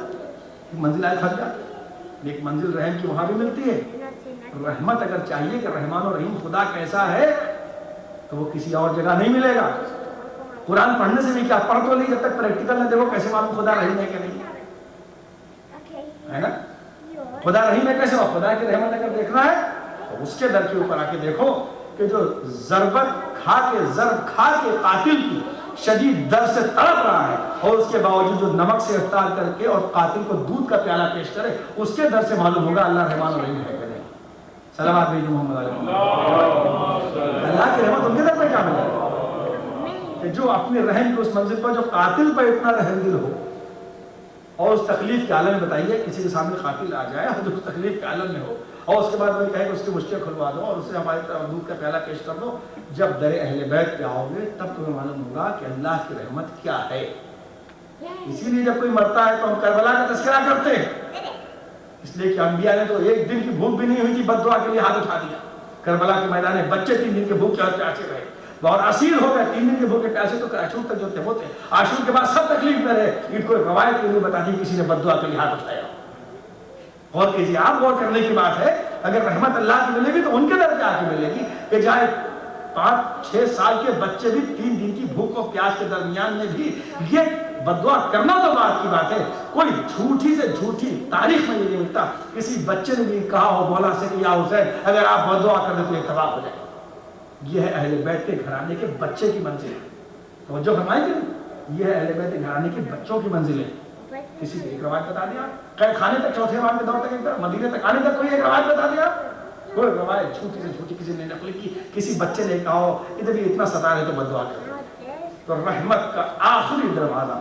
منزل آئے پھنس جاتی، ایک منزل رحم کی وہاں بھی ملتی ہے۔ رحمت اگر چاہیے کہ رحمان و رحیم خدا کیسا ہے تو وہ کسی اور جگہ نہیں ملے گا۔ قرآن پڑھنے سے بھی کیا، پڑھ تو نہیں، جب تک پریکٹیکل نہ دیکھو کیسے معلوم خدا رحیم ہے کہ نہیں ہے نا؟ خدا رحیم ہے کیسے؟ خدا کی رحمت اگر دیکھنا ہے تو اس کے در کے اوپر آ کے دیکھو کہ جو ضرب کھا کے قاتل کی شدید درد سے تڑپ رہا ہے اور اس کے باوجود جو نمک سے افطار کر کے اور قاتل کو دودھ کا پیالہ پیش کرے، اس کے درد سے معلوم ہوگا اللہ رحمان و رحیم ہے کہ نہیں۔ صلوات بھیجو محمد علیہ۔ اللہ کی رحمت ان کے در پہ کیا ملے گا کہ جو اپنے رحم کے اس منزل پر جو قاتل پر اتنا رحم دل ہو، اور اس تکلیف کے عالم میں بتائیے کسی کے سامنے قاتل آ جائے اور جو اس تکلیف کے عالم میں ہو اور اس کے بعد وہ کہے کہ اس کی مشکل کھلوا دو اور اسے ہماری طرف دودھ کا پیالہ پیش کر دو، جب در اہل بیت پہ آؤ گے تب تمہیں معلوم ہوگا کہ اللہ کی رحمت کیا ہے۔ اسی لیے جب کوئی مرتا ہے تو ہم کربلا کا تذکرہ کرتے ہیں، اس لیے کہ انبیاء نے تو ایک دن کی بھوک بھی نہیں ہوئی تھی، بد دعا کے لیے ہاتھ اٹھا دیا۔ کربلا کے میدان میں بچے 3 دن کے بھوکے اور پیاسے رہے اور اسیر ہو گئے، 3 دن کے بھوکے پیاسے تو عاشور تک جو تھے وہ تھے، عاشور کے بعد سب تکلیف میں رہے۔ ان کو روایت کے لیے بتا دی کسی نے بد دعا کے لیے ہاتھ اٹھایا۔ غور کیجیے، آپ غور کرنے کی بات ہے، اگر رحمت اللہ کی ملے گی تو ان کے در جا کے ملے گی کہ جائے 5-6 سال کے بچے بھی 3 دن کی بھوک اور پیاس کے درمیان میں بھی یہ بد دعا کرنا تو بات کی بات ہے۔ کوئی جھوٹی سے جھوٹی تاریخ میں یہ نہیں ملتا کسی بچے نے بھی کہا ہو مولا سے کہ یا حسین اگر آپ بد دعا کر دیں تو یہ تباہ ہو جائے۔ یہ ہے اہل بیت کے گھرانے کے بچے کی منزل، توجہ فرمائیں گے، یہ ہے اہل بیت کے گھرانے کے بچوں کی منزل ہے۔ کسی کو ایک روایت بتا دیا، قید خانے تک چوتھے امام کے دور تک مدینے تک آنے تک کوئی ایک روایت بتا دیا، کوئی روایت جھوٹی سے جھوٹی کسی نے نقل کی، کسی بچے نے کہا ہو ادھر بھی اتنا ستا رہے تو بد دعا کرو۔ تو رحمت کا آخری دروازہ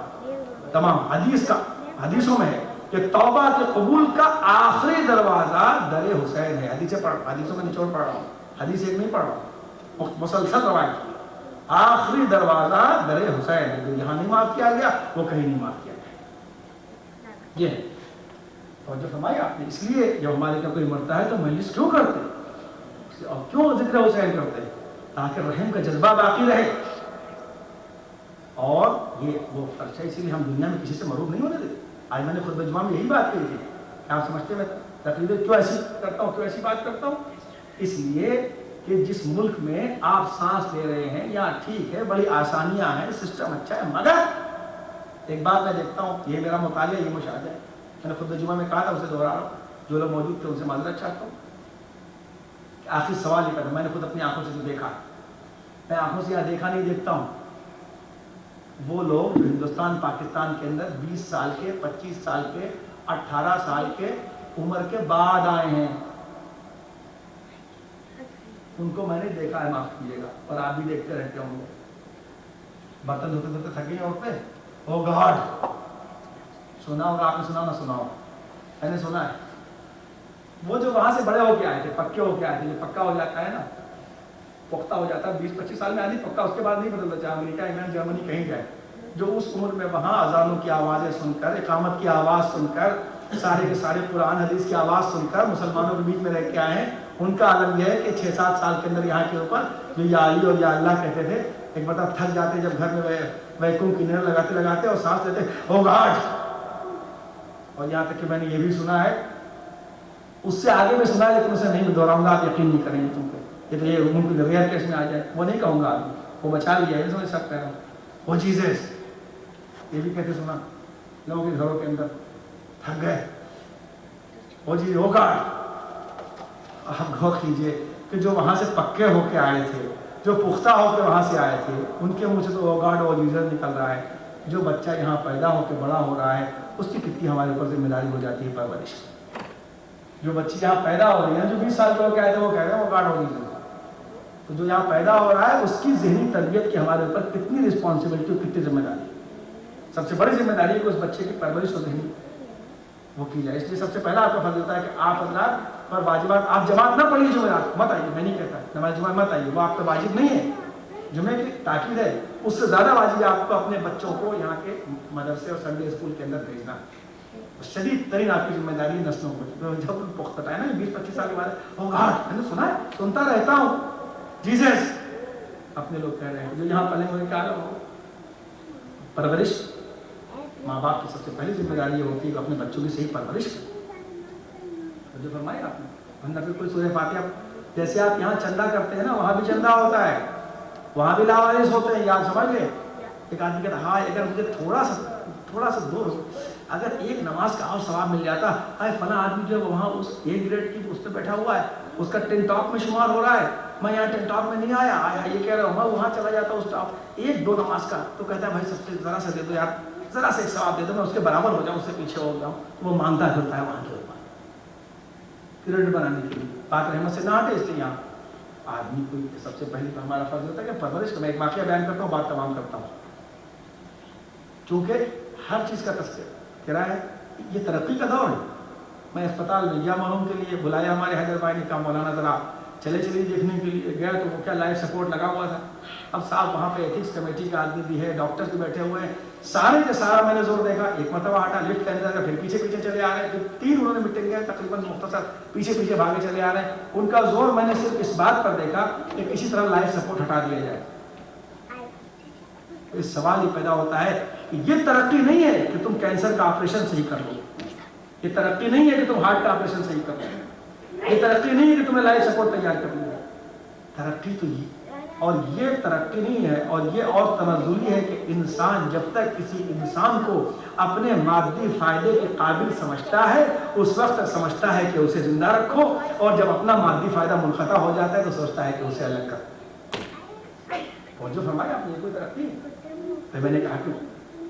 تمام حدیثوں میں ہے کہ توبہ کے قبول کا آخری دروازہ در حسین ہے۔ حدیثوں میں نچوڑ پڑھ رہا ہوں، حدیث ایک نہیں پڑھ رہا، مسلسل روایت کی۔ آخری دروازہ در حسین، جو یہاں نہیں معاف کیا گیا وہ کہیں نہیں معاف کیا گیا۔ یہ ہے اور جو فرمایا آپ نے، اس لیے جب ہمارے کا کوئی مرتا ہے تو مجلس کیوں کرتے اور کیوں ذکر حسین کرتے ہیں؟ تاکہ رحم کا جذبہ باقی رہے۔ اور یہ وہ فرض ہے، اسی لیے ہم دنیا میں کسی سے معروف نہیں ہونے دیتے۔ آج میں نے خطبہ جمعہ میں یہی بات کہی تھی کہ آپ سمجھتے میں تقریباً کیوں ایسی کرتا ہوں، کیوں ایسی بات کرتا ہوں؟ اس لیے کہ جس ملک میں آپ سانس لے رہے ہیں یا ٹھیک ہے بڑی آسانیاں ہیں، سسٹم اچھا ہے، مگر ایک بات میں دیکھتا ہوں، یہ میرا مطالعہ، یہ مشاہدہ ہے، میں نے خطبہ جمعہ میں کہا تھا، اسے دوہرا رہا ہوں، جو لوگ موجود تھے ان سے معذرت چاہتا ہوں کہ آخر سوال یہ کرتا، میں نے خود اپنی آنکھوں سے جو دیکھا، میں آنکھوں سے یہاں دیکھا نہیں دیکھتا ہوں، وہ لوگ جو ہندوستان پاکستان کے اندر 20 سال کے، 25 سال کے، 18 سال کے عمر کے بعد آئے ہیں، ان کو میں نے دیکھا ہے، معاف کیجیے گا، اور آپ بھی دیکھتے رہتے ہوں گے، برتن دھوتے دھوتے تھک گئی عورتیں، او گاڈ، سنا ہوگا آپ نے، سنا نہ سنا ہوگا، میں نے سنا ہے، وہ جو وہاں سے بڑے ہو کے آئے تھے، پکے ہو کے آئے تھے، جو پکا ہو جاتا ہے نا، پختہ ہو جاتا ہے 20-25 سال میں آدمی پکا، اس کے بعد نہیں بدلتا، چاہے امریکہ، انگلینڈ، جرمنی کہیں جائے، جو اس عمر میں وہاں اذانوں کی آوازیں سن کر، اقامت کی آواز سن کر، سارے کے سارے قرآن حدیث کی آواز سن کر مسلمانوں کے بیچ میں رہ کے آئے ہیں، ان کا عالم یہ ہے کہ 6-7 سال کے اندر یہاں کے اوپر جو یا علی اور یا اللہ کہتے تھے، ایک بتا تھک جاتے جب گھر میں ویکیوم کلینر لگاتے اور سانس لیتے، او گاڈ، اور یہاں تک کہ میں نے یہ بھی سنا ہے، اس سے آگے میں سنا ہے لیکن اسے نہیں دہراؤں گا، آپ یقین نہیں کریں گے تم کو، یہ تو یہ ممکن ریئر کیس میں آ جائے، وہ نہیں کہوں گا، آدمی وہ بچا لیا ہے، میں سب کہہ رہا ہوں، وہ جیزس، یہ بھی کہتے سنا لوگوں کے گھروں کے اندر، تھک گئے، وہ جی ہوگا، آپ غور کیجئے کہ جو وہاں سے پکے ہو کے آئے تھے، جو پختہ ہو کے وہاں سے آئے تھے، ان کے منہ سے تو او گاڈ او جیزس نکل رہا ہے، جو بچہ یہاں پیدا ہو کے بڑا ہو رہا ہے، اس کی کتنی ہمارے اوپر ذمہ داری ہو جاتی ہے پرورش۔ جو بچی یہاں پیدا ہو رہی ہے، جو 20 سال کے ہو کے آئے تھے، وہ کہہ رہے ہیں وہ گاڈ او جیزس، تو جو یہاں پیدا ہو رہا ہے اس کی ذہنی تربیت کی ہمارے اوپر کتنی رسپانسبلٹی اور کتنی ذمہ داری ہے۔ سب سے بڑی ذمہ داری ہے کہ اس بچے کی پرورش اور ذہنی وہ کی جائے، اس لیے سب سے پہلا آپ کا فرض ہوتا ہے کہ آپ حضرات پر واجبات، آپ جماعت نہ پڑھیے، جمعرات مت آئیے، میں نہیں کہتا نماز جمعہ مت آئیے، وہ آپ کا واجب نہیں ہے، جمعے کی تاکید ہے، اس سے زیادہ واجب ہے آپ کو اپنے بچوں کو یہاں کے مدرسے اور سنڈے اسکول کے اندر بھیجنا، شدید ترین آپ کی ذمہ داری نسلوں کو، جب پختہ ہے نا 20-25 سال کے بعد، او گاڈ، میں نے سنا ہے، سنتا رہتا ہوں، جیزس، اپنے لوگ کہہ رہے ہیں جو یہاں پلے ہوئے، کیا ہو پرورش، ماں باپ کی سب سے پہلی ذمہ داری یہ ہوتی ہے کہ اپنے بچوں کی صحیح پرورش کریں، جو فرمایا آپ نے، ورنہ پھر کوئی سورہ فاتحہ، جیسے آپ یہاں چندہ کرتے ہیں نا، وہاں بھی چندہ ہوتا ہے، وہاں بھی لاوارث ہوتے ہیں، آپ سمجھ گئے، ایک آدمی کہتا ہاں اگر مجھے تھوڑا سا دور ہو، اگر ایک نماز کا اور ثواب مل جاتا، فلاں آدمی جو وہاں اس ایک گریڈ کی اس پہ بیٹھا ہوا ہے، اس کا 10 ٹاپ میں شمار ہو رہا ہے، میں یہاں 10 ٹاپ میں نہیں آیا، یہ کہہ رہا ہوں میں وہاں چلا جاتا اس ٹاپ 1-2 نماز کا، تو کہتا ہے بھائی سب سے ذرا سا دے دو یار، ذرا سے ایک ثواب دے دو، میں اس کے برابر ہو جاؤں، اس سے پیچھے ہو جاؤں، وہ مانگتا پھرتا ہے وہاں کے اوپر کریڈٹ بنانے کے لیے، پاک رحمت سے نہ ہٹے، اس لیے یہاں آدمی کو سب سے پہلے ہمارا فرض ہوتا ہے کہ پرورش کا، میں ایک واقعہ بیان کرتا ہوں، بات تمام کرتا ہوں، چونکہ ہر چیز کا تذکرہ ہے، یہ ترقی کا دور ہے، میں اسپتال میں یا مرحوم کے لیے بلایا ہمارے حیدر بھائی نے کہا مولانا ذرا چلے دیکھنے کے لیے گیا، تو وہ کیا لائف سپورٹ لگا ہوا تھا، اب صاحب وہاں پہ ایتھکس کمیٹی کا آدمی بھی ہے، ڈاکٹر بھی بیٹھے ہوئے ہیں، سارے کے سارا میں نے زور دیکھا، ایک مرتبہ ہٹا لفٹ کے اندر، پھر پیچھے چلے آ رہے ہیں، پھر 3 انہوں نے میٹنگ ہے تقریباً مختصر، پیچھے بھاگے چلے آ رہے ہیں، ان کا زور میں نے صرف اس بات پر دیکھا کہ کسی طرح لائف سپورٹ ہٹا دیا جائے، اس سوال یہ پیدا ہوتا ہے کہ یہ ترقی نہیں ہے کہ تم کینسر کا آپریشن صحیح کر لو، یہ ترقی نہیں ہے کہ تم ہارٹ کا آپریشن صحیح کر لو، یہ ترقی نہیں ہے کہ تمہیں لائف سپورٹ تیار کر لو، ترقی تو اور یہ ترقی نہیں ہے، اور یہ اور تنزلی ہے کہ انسان جب تک کسی انسان کو اپنے مادی فائدے کے قابل سمجھتا ہے، اس وقت تک سمجھتا ہے کہ اسے زندہ رکھو، اور جب اپنا مادی فائدہ منقطع ہو جاتا ہے تو سوچتا ہے کہ اسے الگ کر، اور جو فرمایا آپ نے کوئی ترقی ہے، میں نے کہا کہ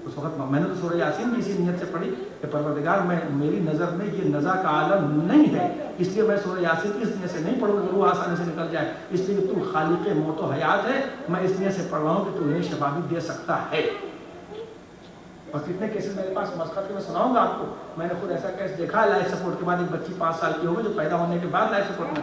اس وقت میں نے تو سورہ یاسین بھی اسی نیت سے پڑھی کہ پروردگار میری نظر میں یہ نزا کا عالم نہیں ہے، اس لیے میں سورہ یاسین اس نیت سے نہیں پڑھوں کہ روح آسانی سے نکل جائے، اس لیے کہ تو خالق موت و حیات ہے، میں اس نیت سے پڑھ رہا ہوں کہ تو انہیں شفا بھی دے سکتا ہے، اور کتنے کیسز میرے پاس مسخط کے میں سناؤں گا آپ کو، میں نے خود ایسا کیس دیکھا ہے، لائف سپورٹ کے بعد ایک بچی 5 سال کی ہوگی جو پیدا ہونے کے بعد لائف سپورٹ میں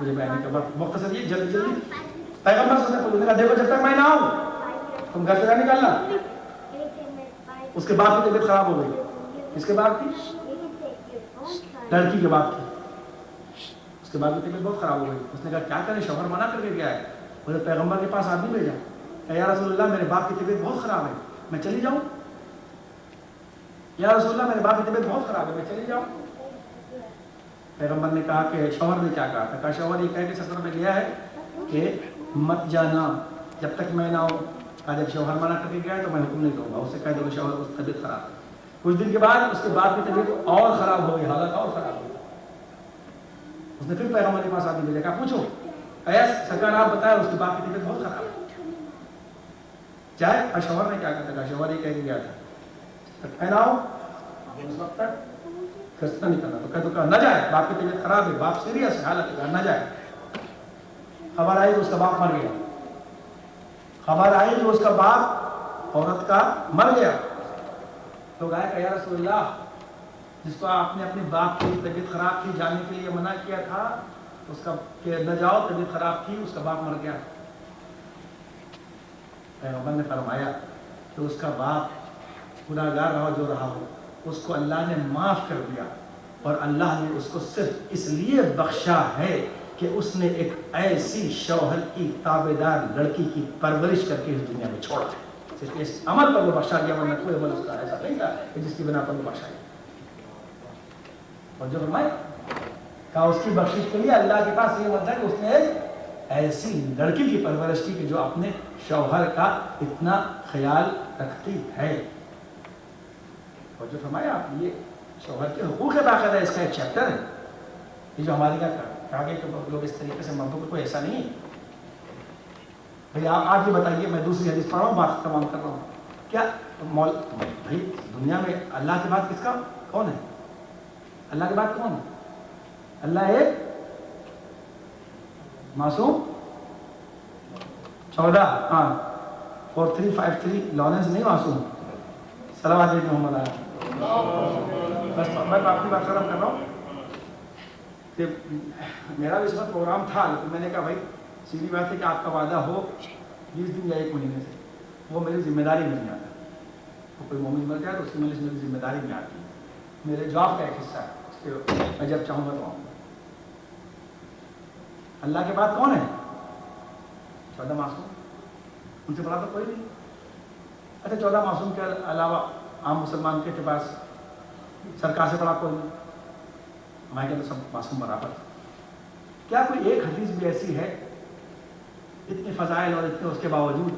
مجھے بیان کا مختصر یہ جلدی جلدی پیغمبر صلی اللہ علیہ وسلم نے کہا دیکھو جب تک میں نہ آؤں تم گھر سے نہ نکلنا. اس کے بعد کی طبیعت خراب ہو گئی. اس کے بعد کی لڑکی کے بعد کی اس کے بعد کی طبیعت بہت خراب ہو گئی. اس نے کہا کیا کریں شوہر منع کر کے گیا ہے. مجھے پیغمبر کے پاس آدمی بھیجا کہ یا رسول اللہ میرے باپ کی طبیعت بہت خراب ہے میں چلی جاؤں. یا رسول اللہ میرے باپ کی طبیعت بہت خراب ہے میں چلی جاؤں. پیغمبر نے کہا کہ شوہر نے کیا کہا تھا. کہا شوہر یہ کہہ کے سفر میں گیا ہے کہ مت جانا جب تک میں نہ آؤں. کہا جب شوہر منع کر کے گیا ہے تو میں حکم نہیں دوں گا. اس سے کہہ دو کہ شوہر کی طبیعت خراب ہے. کچھ دن کے بعد اس کے باپ کی طبیعت اور خراب ہو گئی. حالت اور خراب ہو گئی. اس نے پھر پیغمبر کے پاس آدمی بھیجا. کہا پوچھو ایس سرکار آپ بتائیں اس کے باپ کی طبیعت بہت خراب ہے جائے. اور شوہر نے کیا کہا تھا. شوہر یہ کہہ کے گیا تھا میں نہ آؤں اس وقت تک فیصلہ نہیں کرنا. تو کہہ دو نہ جائے باپ کی طبیعت خراب ہے باپ سیریس ہے حالت ہے نہ جائے. خبر آئی تو اس کا باپ مر گیا. خبر آئی جو اس کا باپ عورت کا مر گیا. لوگ آئے کہ یا رسول اللہ جس کو آپ نے اپنے باپ کی طبیعت خراب تھی جانے کے لیے منع کیا تھا اس کا کہ نہ جاؤ طبیعت خراب تھی اس کا باپ مر گیا. پیغمبر نے فرمایا کہ اس کا باپ گناہگار رہا جو رہا ہو اس کو اللہ نے معاف کر دیا اور اللہ نے اس کو صرف اس لیے بخشا ہے کہ اس نے ایک ایسی شوہر کی تابعدار لڑکی کی پرورش کر کے اس دنیا میں چھوڑا ہے. صرف اس عمل پر وہ بخشا گیا ورنہ کوئی عمل اس کا ایسا نہیں تھا کہ جس کی بنا پر وہ بخشا گیا. اور جو فرمائے کہا اس کی بخشش کے لیے اللہ کے پاس یہ مطلب ہے کہ اس نے ایک ایسی لڑکی کی پرورش کی کہ جو اپنے شوہر کا اتنا خیال رکھتی ہے. اور جو فرمایا آپ یہ شوہر کے حقوق باقاعدہ اس کا ایک چیپٹر ہے. یہ جو ہمارے کہا گیا کہ لوگ اس طریقے سے مردوں کو کوئی ایسا نہیں ہے. بھائی آپ یہ بتائیے میں دوسری حدیث پڑھ رہا ہوں بات تمام کر رہا ہوں. کیا بھائی دنیا میں اللہ کے بعد کس کا کون ہے. اللہ کے بعد کون ہے. اللہ ایک معصوم 14 ہاں 4353 لارنس نہیں معصوم. صلوات علیہ محمد علیہ. بس میں آپ کی بات ختم کر رہا ہوں کہ میرا بھی اس وقت پروگرام تھا لیکن میں نے کہا بھائی سیدھی بات ہے کہ آپ کا وعدہ ہو 20 دن یا 1 مہینے سے وہ میری ذمہ داری میں نہیں آتا. وہ کوئی مومن مر جائے تو اس کی میری ذمہ داری میں آتی ہے. میرے جاب کا ایک حصہ ہے اس کے میں جب چاہوں گا تو آؤں گا. اللہ کے بعد کون ہے 14 معصوم. ان سے بڑا تو کوئی نہیں. اچھا 14 معصوم کے علاوہ عام مسلمان کے پاس سرکار سے بڑا کوئی نہیں. ہمارے تو سب معصوم برابر. کیا کوئی ایک حدیث بھی ایسی ہے اتنے فضائل اور اتنے اس کے باوجود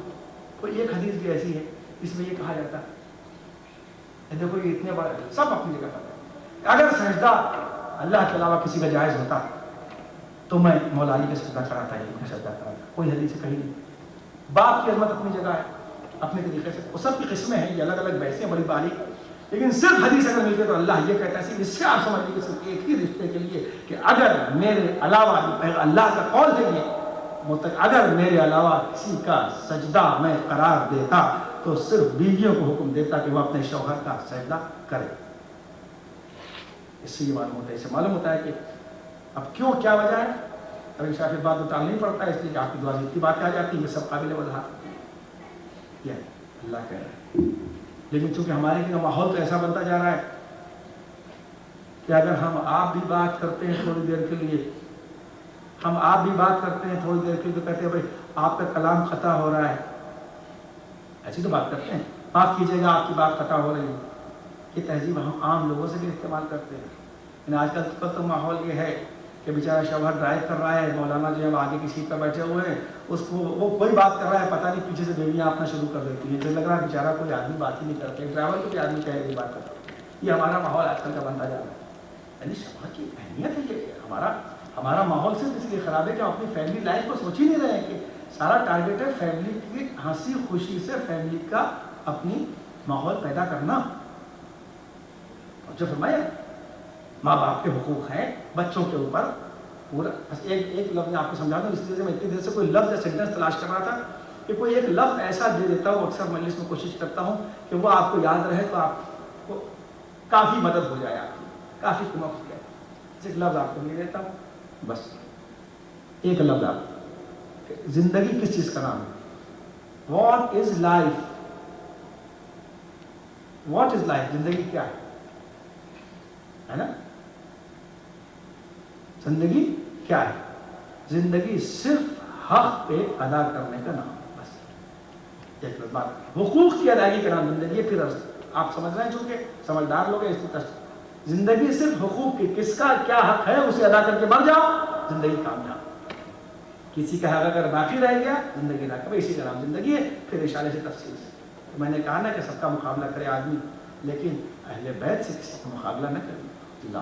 کوئی ایک حدیث بھی ایسی ہے جس میں یہ کہا جاتا ہے دیکھو یہ اتنے بڑے سب اپنی جگہ پر ہے. اگر سجدہ اللہ کے علاوہ کسی کا جائز ہوتا تو میں مولا علی کا سجدہ کراتا ہے سجدہ کراتا. کوئی حدیث کہیں نہیں. باپ کی عظمت اپنی جگہ ہے اپنے طریقے سے. وہ سب کی قسمیں ہیں یہ الگ الگ بحثیں بڑی باریک. لیکن صرف حدیث اگر ملتے تو اللہ یہ کہتا ہے اس سے آپ سمجھ لیجیے صرف ایک ہی رشتے کے لیے کہ اگر میرے علاوہ اللہ کا قول ہے یہ اگر میرے علاوہ کسی کا سجدہ میں قرار دیتا تو صرف بیویوں کو حکم دیتا کہ وہ اپنے شوہر کا سجدہ کرے. اس سے یہ معلوم ہوتا ہے. اس سے معلوم ہوتا ہے کہ اب کیوں کیا وجہ ہے. ابھی شاید بات بتانا نہیں پڑتا ہے اس لیے کہ آپ کی دعا اتنی باتیں آ جاتی ہیں یہ سب قابل وضاحت یہ اللہ کہہ رہا ہے. لیکن چونکہ ہمارے لیے ماحول تو ایسا بنتا جا رہا ہے کہ اگر ہم آپ بھی بات کرتے ہیں تھوڑی دیر کے لیے ہم آپ بھی بات کرتے ہیں تھوڑی دیر کے لیے تو کہتے ہیں بھائی آپ کا کلام قطع ہو رہا ہے. ایسی تو بات کرتے ہیں. معاف کیجیے گا آپ کی بات قطع ہو رہی ہے. یہ تہذیب ہم عام لوگوں سے بھی استعمال کرتے ہیں. لیکن آج کل تو ماحول یہ ہے کہ بیچارہ شوہر ڈرائیو کر رہا ہے مولانا جو ہے آگے کی سیٹ پر بیٹھے ہوئے ہیں اس کو وہ کوئی بات کر رہا ہے پتہ نہیں پیچھے سے بیویاں اپنا شروع کر دیتی ہیں. جب لگ رہا ہے بیچارہ کوئی آدمی بات ہی نہیں کرتے. ڈرائیور کو بھی آدمی کہے گی بات کرتا. یہ ہمارا ماحول آج کل کا بنتا جا رہا ہے. یعنی شوہر کی اہمیت ہے یہ ہمارا ماحول صرف اس لیے خراب ہے کہ ہم اپنی فیملی لائف کو سوچ ہی نہیں رہے ہیں کہ سارا ٹارگیٹ ہے فیملی کی ہنسی خوشی سے فیملی کا اپنی ماحول پیدا کرنا. جو فرمایا ماں باپ کے حقوق ہیں بچوں کے اوپر پورا. بس ایک لفظ میں آپ کو سمجھا دوں. اس لیے سے میں اتنی دیر سے کوئی لفظ یا سینٹینس تلاش کر رہا تھا کہ کوئی ایک لفظ ایسا دے دیتا ہوں. اکثر مجلس میں کوشش کرتا ہوں کہ وہ آپ کو یاد رہے تو آپ کو کافی مدد ہو جائے آپ کی کافی کمک ہو جائے. ایک لفظ آپ کو دے دیتا ہوں بس ایک لفظ آپ، زندگی کس چیز کا نام ہے؟ What is life? What is life? زندگی کیا ہے نا؟ زندگی کیا ہے؟ زندگی صرف حق پہ ادا کرنے کا نام ہے، بس ایک بات، حقوق کی ادائیگی کا نام زندگی ہے۔ پھر آپ سمجھ رہے ہیں، چونکہ سمجھدار لوگ ہیں، اس کی زندگی صرف حقوق کی، کس کا کیا حق ہے اسے ادا کر کے مر جاؤ، زندگی کامیاب۔ کسی کا حق اگر باقی رہ گیا، زندگی ناکام، اسی کا نام زندگی ہے۔ پھر اشارے سے تفصیل سے تو میں نے کہا نا کہ سب کا مقابلہ کرے آدمی، لیکن اہل بیت سے کسی کا مقابلہ نہ کرے۔ اللہ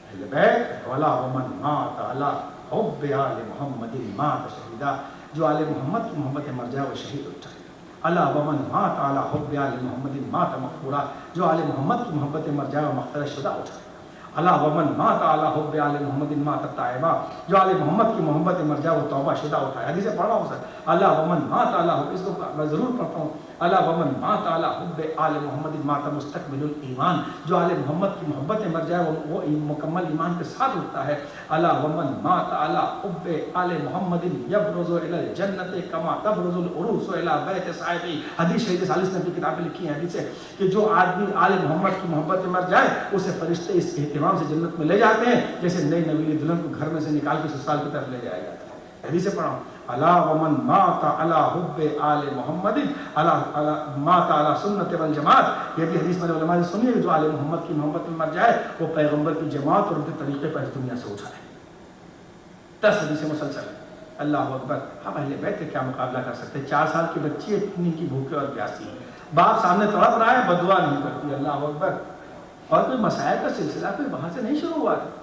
اہل بیت ولا ومن مات علی حب آل محمد مات شہیدا، جو آل محمد کی محبت مر جائے وہ شہید ہو جائے۔ اللہ ومن مات علی حب آل محمد مات مغفورا، جو آل محمد کی محبت مر جائے وہ مغفرت شدہ ہو جائے۔ اللہ ومن مات علی حب آل محمد مات تائبہ، جو آل محمد کی محبت مر جائے وہ توبہ شدہ اٹھائے۔ حدیث پڑھ رہا ہوں سر، اللہ ومن مات علی حب، اس کو میں ضرور پڑھتا ہوں، اللہ ومن مات علی حب آل محمد مات مستقبل الایمان، جو آل محمد کی محبت مر جائے وہ مکمل ایمان کے ساتھ اٹھتا ہے۔ اللہ ومن مات علی حب آل محمد یبرز الی الجنت کما تبرز العروس الی بیت صاحبہ۔ حدیث شہید ثالث نے اپنی کتابیں لکھی ہیں، حدیث ہے کہ جو آدمی آل محمد کی محبت میں مر جائے اسے فرشتے اس اہتمام سے جنت میں لے جاتے ہیں جیسے نئی نویلی دلہن کو گھر میں سے نکال کے سسرال کی طرف لے جایا جاتا ہے۔ حدیث پڑھا ہوں، اللہ ومن مات علی حب آل محمد مات علی سنت والجماعت۔ یہ بھی حدیث میں نے علماء نے سنی ہے کہ جو آل محمد کی محبت میں مر جائے وہ پیغمبر کی جماعت اور ان کے طریقے پر اس دنیا سے اٹھا ہے۔ 10 حدیثیں مسلسل ہیں۔ اللہ اکبر۔ ہم اہل بیت کا کیا مقابلہ کر سکتے ہیں؟ 4 سال کی بچی ہے، اتنی کی بھوکے اور پیاسی ہے، باپ سامنے تڑپ رہا ہے، بددعا نہیں کرتی۔ اللہ اکبر۔ اور کوئی مسائل کا سلسلہ کوئی وہاں سے نہیں شروع ہوا ہے۔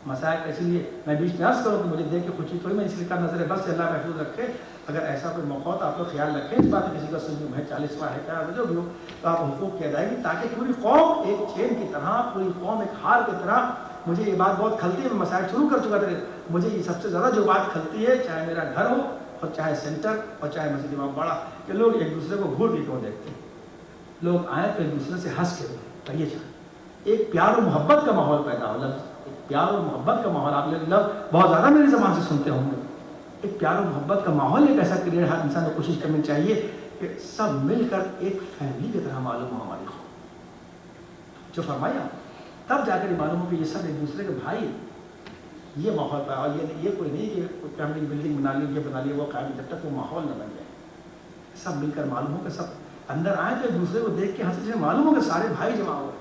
مسائل کا، اس لیے میں بیچ میں عرض کروں کہ مجھے دیکھ کے خوشی تھوڑی، میں اس لیے کہا نظر بس سے اللہ محفوظ رکھے۔ اگر ایسا کوئی موقع ہو تو آپ لوگ خیال رکھیں اس بات، کسی کا سنجم ہے 40واں ہے کیا جو بھی ہو، تو آپ حقوق کی ادائیگی، تاکہ پوری قوم ایک چین کی طرح، پوری قوم ایک ہار کی طرح۔ مجھے یہ بات بہت کھلتی ہے، میں مسائل شروع کر چکا تھا، مجھے یہ سب سے زیادہ جو بات کھلتی ہے، چاہے میرا گھر ہو اور چاہے سینٹر اور چاہے مسجد امام باڑہ، کہ لوگ ایک دوسرے کو گھور کے کیوں دیکھتے ہیں۔ لوگ آئیں تو ایک دوسرے سے ہنس کے کریے، چاہے ایک پیار و محبت کا ماحول پیدا ہو۔ لفظ ایک پیار و محبت کا ماحول، آپ لوگ لفظ بہت زیادہ میری زبان سے سنتے ہوں گے۔ ایک پیار و محبت کا ماحول ایک ایسا کریئر، ہر انسان کو کوشش کرنی چاہیے کہ سب مل کر ایک فیملی کی طرح معلوم ہو ہماری قوم۔ جو فرمایا تب جا کر یہ معلوم ہو کہ یہ سب ایک دوسرے کے بھائی، یہ ماحول پہ، اور یہ کوئی نہیں کہ فیملی بلڈنگ بنا لی، یہ بنا لی، وہ قائم، جب تک وہ ماحول نہ بن جائے، سب مل کر معلوم ہو کہ سب اندر آئے تو ایک دوسرے کو دیکھ کے ہنسے، جیسے معلوم ہو کہ سارے بھائی جمع ہو۔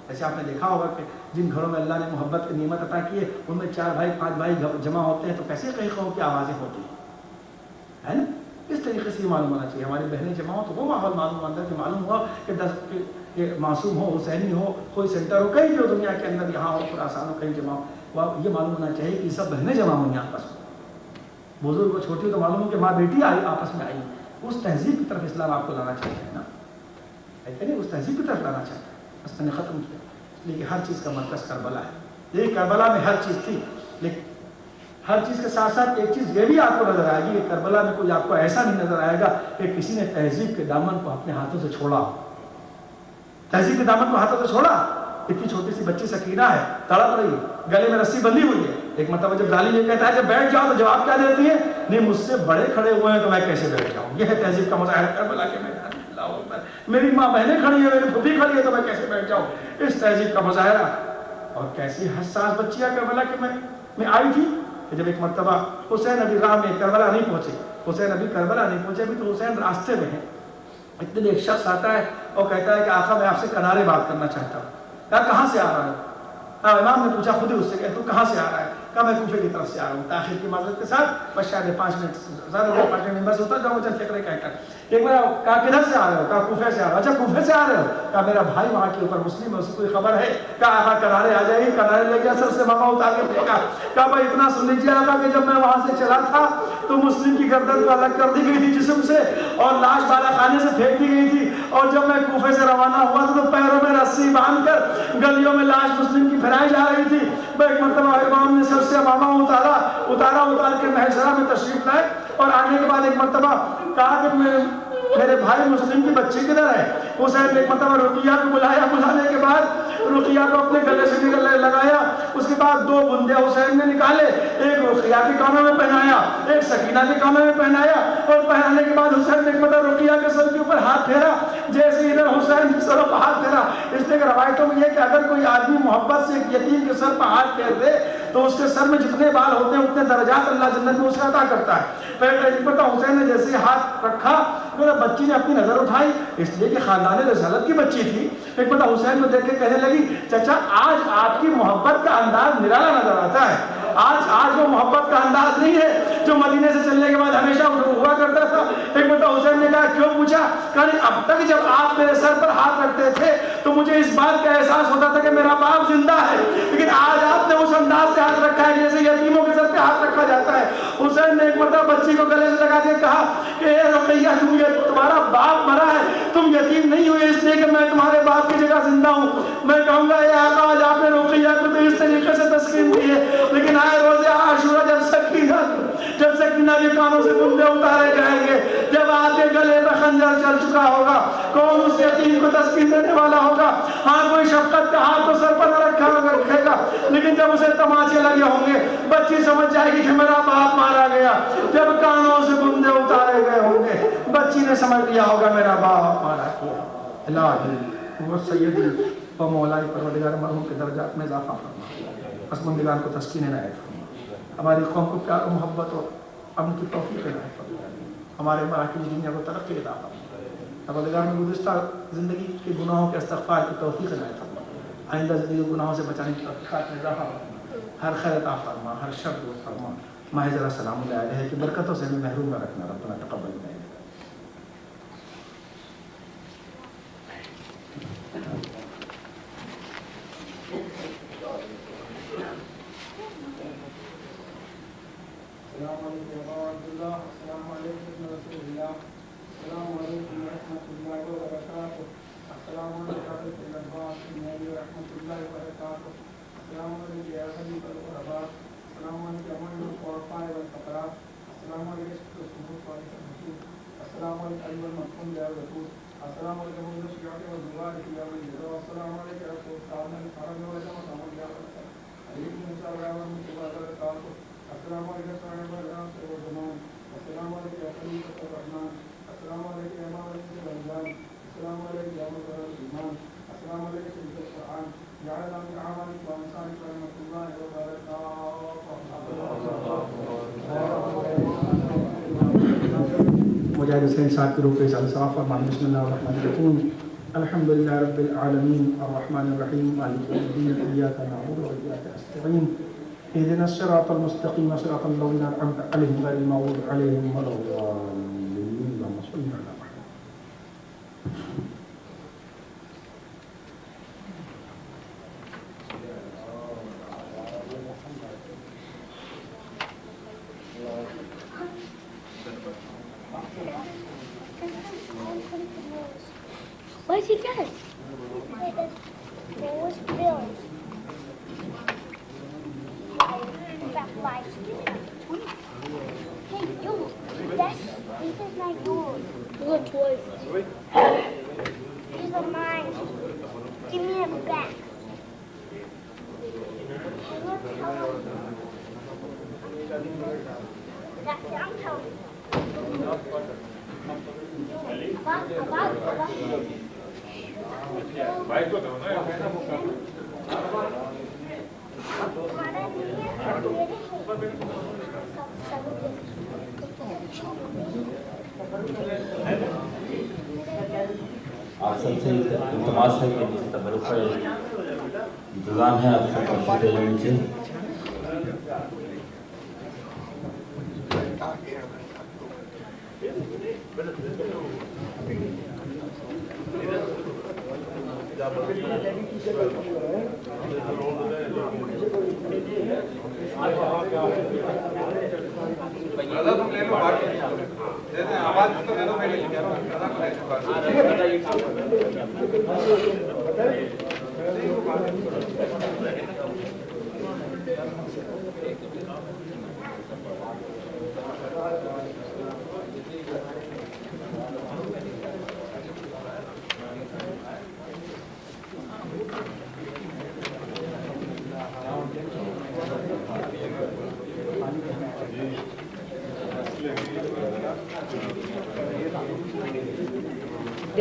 ایسے آپ نے دیکھا ہوگا کہ جن گھروں میں اللہ نے محبت کی نعمت عطا کی ہے، ان میں 4 بھائی 5 بھائی جمع ہوتے ہیں تو کیسے کئی قوم کی آوازیں ہوتی ہیں نا۔ اس طریقے سے یہ معلوم ہونا چاہیے، ہماری بہنیں جمع ہو تو وہ ماحول معلوم اندر کہ معلوم ہوا کہ 10 معصوم ہو، حسینی ہو، کوئی سینٹر ہو، کہیں بھی ہو دنیا کے اندر، یہاں ہو خراسان ہو، کہیں جمع ہو، یہ معلوم ہونا چاہیے کہ سب بہنیں جمع ہوئی آپس میں۔ بزرگ کو چھوٹی ہو تو معلوم ہو کہ ماں بیٹی آئی آپس میں آئی، اس تہذیب کی طرف اسلام آپ کو لانا چاہیے نا، اس تہذیب کی طرف لانا چاہتے ہیں۔ بس نے ختم کیا، لیکن ہر چیز کا مرکز کربلا ہے۔ یہ کربلا میں ہر چیز تھی، لیکن ہر چیز کے ساتھ ساتھ ایک چیز یہ بھی آپ کو نظر آئے گی کہ کربلا میں کوئی آپ کو ایسا نہیں نظر آئے گا کہ کسی نے تہذیب کے دامن کو اپنے ہاتھوں سے چھوڑا۔ تہذیب کے دامن کو ہاتھوں سے چھوڑا، اتنی چھوٹی سی بچی سکینہ ہے، تڑپ رہی ہے، گلے میں رسی بندی ہوئی ہے۔ ایک مرتبہ جب ظالم یہ کہتا ہے کہ بیٹھ جاؤ تو جواب کیا دیتی ہے؟ نہیں، مجھ سے بڑے کھڑے ہوئے ہیں تو میں کیسے بیٹھ جاؤں۔ یہ ہے تہذیب کا مظاہرہ کربلا کے میدان۔ اللہ اکبر۔ میری ماں بہنیں کھڑی ہیں، میری پھوپھی کھڑی ہے تو میں کیسے بیٹھ جاؤں۔ اس تہذیب کا مظاہرہ۔ اور کیسی حساس بچیاں کربلا کے میں آئی تھی کہ جب ایک مرتبہ حسین ابھی راہ میں کربلا نہیں پہنچے، حسین ابھی کربلا نہیں پہنچے ابھی تو حسین راستے میں ہے، اتنے ایک شخص آتا ہے اور کہتا ہے کہ آقا میں آپ سے کنارے بات کرنا چاہتا ہوں۔ کہا کہاں سے آ رہا ہے؟ امام نے پوچھا خود ہی اس سے کہ تو کہاں سے آ رہا ہے؟ کہا میں کوفے کی طرف سے آ رہا ہوں، تاخیر کی معذرت کے ساتھ، بس شاید 5 منٹ زیادہ ہو 5 منٹ بس ہوتا جاؤں چل فکرے کہہ کر۔ ایک بار کہا کدھر سے آ رہے ہو؟ کہا کوفے سے آ رہا ہوں۔ اچھا کوفے سے آ رہے ہو؟ کہا میرا بھائی وہاں کے اوپر مسلم ہے، اس کی کوئی خبر ہے؟ کہا آقا کنارے آ جائیے۔ کنارے لے گیا، سر سے ماما اتار کے پھینکا۔ کہا بھائی اتنا سن لیجیے آقا کہ جب میں وہاں سے چلا تھا تو مسلم کی گردن کو الگ کر دی گئی تھی جسم سے اور لاش بالا خانے سے پھینک دی گئی تھی، اور جب میں کوفے سے روانہ ہوا تو پیروں میں رسی باندھ کر گلیوں میں لاش مسلم کی پھیلائی جا رہی تھی۔ ایک مرتبہ امام نے سر سے ماما اتار کے محشرہ میں تشریف لائے، اور آنے کے بعد ایک مرتبہ کہا کہ میرے بھائی مسلم کی بچی کدھر ہے؟ حسین نے ایک مرتبہ رقیہ کو بلایا، بلانے کے بعد رقیہ کو اپنے گلے سے نکلنے لگایا. اس کے بعد 2 بندے حسین نے نکالے, ایک رقیہ کے کانوں میں پہنایا, ایک سکینہ کے کانوں میں پہنایا, اور پہنانے کے بعد حسین نے ایک مرتبہ رقیہ کے سر کے اوپر ہاتھ پھیرا. جیسے ادھر حسین کے سر پر ہاتھ پھیرا, اس لیے کہ روایتوں میں یہ کہ اگر کوئی آدمی محبت سے ایک یتیم کے سر پر ہاتھ پھیر دے تو اس کے سر میں جتنے بال ہوتے ہیں اتنے درجات اللہ جنت میں اسے عطا کرتا ہے. پھر ایک مرتبہ حسین نے جیسے ہاتھ رکھا, بچی نے اپنی نظر اٹھائی, اس لیے کہ خاندان رسالت کی بچی تھی. ایک مرتبہ حسین کو دیکھ کے کہنے لگی, چچا آج آپ کی محبت کا انداز نرالا نظر آتا ہے. آج وہ محبت کا انداز نہیں ہے جو مدینے سے چلنے کے بعد ہمیشہ ہوا کرتا تھا. ایک مرتبہ حسین نے کہا, کیوں پوچھا؟ کہ اب تک جب آپ میرے سر پر ہاتھ رکھتے تھے تو مجھے اس بات کا احساس ہوتا تھا کہ میرا باپ زندہ ہے, لیکن آج آپ نے اس انداز سے ہاتھ رکھا ہے جیسے یتیموں کے سر پہ ہاتھ رکھا جاتا ہے. حسین نے ایک مرتبہ بچی کو گلے سے لگا کے کہا کہ اے رقیہ, تمہارا باپ مرا ہے, تم یتیم نہیں ہوئے اس لیے کہ میں تمہارے باپ کی جگہ زندہ ہوں. میں کہوں گا اے آقا, آج آپ نے رقیہ کو تو اس طریقے سے تسکین دی ہے, لیکن آئے روز عاشورہ جب سکینہ کے کانوں سے بندے اتارے جائیں گے, جب آپ کے گلے پہ خنجر چل چکا ہوگا, کون اس یتیم کو تسکین دینے والا ہوگا؟ ہاں, کوئی شفقت کا ہاتھ تو سر پر نہ رکھے گا, لیکن جب اسے تماچے لگے ہوں گے بچی سمجھ جائے گی کہ میرا باپ مارا گیا. جب کانوں سے بندے اتارے گئے ہوں گے بچی نے سمجھ لیا ہوگا میرا باپ مارا گیا. الہی وہ سیدی و مولائی پروردگار مرحوم کے درجات میں اضافہ فرما, پسماندگان کو تسکین عنایت فرما, ہماری قوم کو پیار و محبت اور امن کی توفیق عنایت فرما, ہمارے مراکز دنیا کو ترقی عطا فرما. پروردگار میں گزشتہ زندگی کے گناہوں کے استغفار کی توفیق عنایت فرما, آئندہ زندگی گناہوں سے بچانے کی توفیقات میں اضافہ فرما, ہر خیر عطا فرما, ہر شر دور فرما. ماہ ذرا سلام علیہ کی برکتوں سے ہمیں محروم نہ رکھنا. ربنا تقبل منا. السلام علیکم ورحمۃ اللہ. السلام علیکم رسول اللہ. السلام علیکم ورحمۃ اللہ وبرکاتہ. السلام علیکم ورحمۃ اللہ وبرکاتہ. السلام علیکم یا خلیفۃ الغرباء. السلام علیکم الفقراء والفقراء. السلام علیکم الصبح والرسول. السلام علیکم المقبول یا رسول. السلام علیکم الشیعہ والمبارک یا رسول. السلام علیکم رسول الحرم والجمع یا رسول. علیکم السلام ورحمۃ اللہ وبرکاتہ. السلام علیکم صاحب الرحمت والزمان. السلام علیکم یا خلیفۃ الرحمن. السلام علیکم امام الرمضان. السلام علیکم یا مظہر الایمان. السلام علیکم سید القرآن. جعلنا من اعمالک وانصارک ورحمۃ اللہ وبرکاتہ. مجاہد حسین صاحب کے روح پہ صاف فرمان. بسم اللہ الرحمن الرحیم. الحمدللہ رب العالمین الرحمن الرحیم مالک یوم الدین ایاک نعبد و ایاک نستعین اهدنا الصراط المستقيم صراط الذين أنعمت عليهم غير المغضوب عليهم ولا الضالين. اللهم صل على محمد. Where's he going? Where's Bill? Hey, Jules, this is not yours. Look, toys. These are mine. Give me them back. Look, that's what I'm telling you. آپ سب سے التماس ہے کہ جس تبرک کا انتظام ہے آپ سب پہنچتے ہیں نیچے.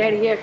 Dad, here.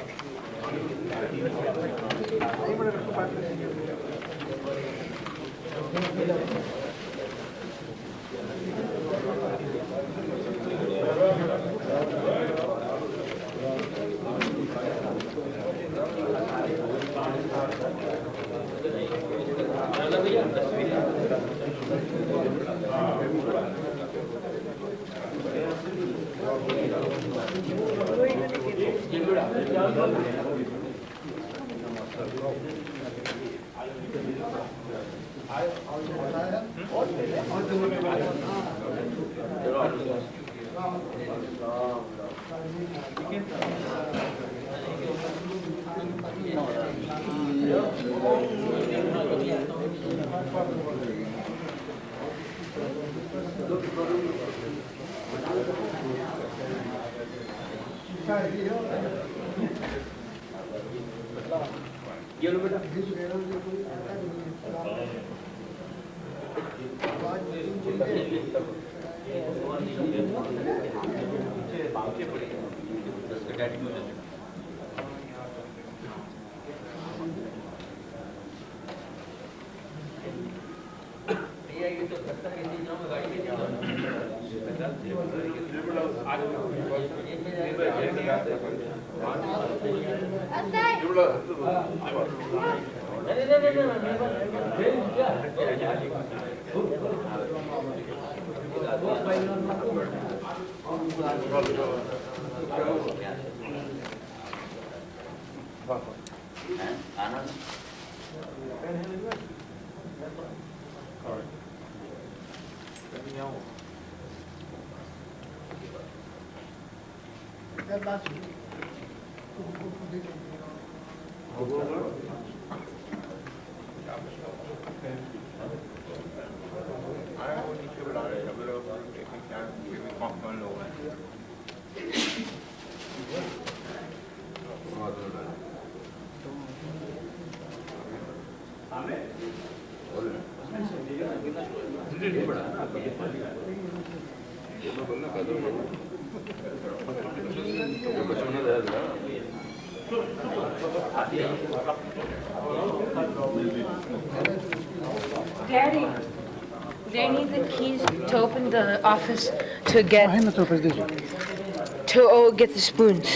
Daddy, they need the keys to open the office to get get the spoons.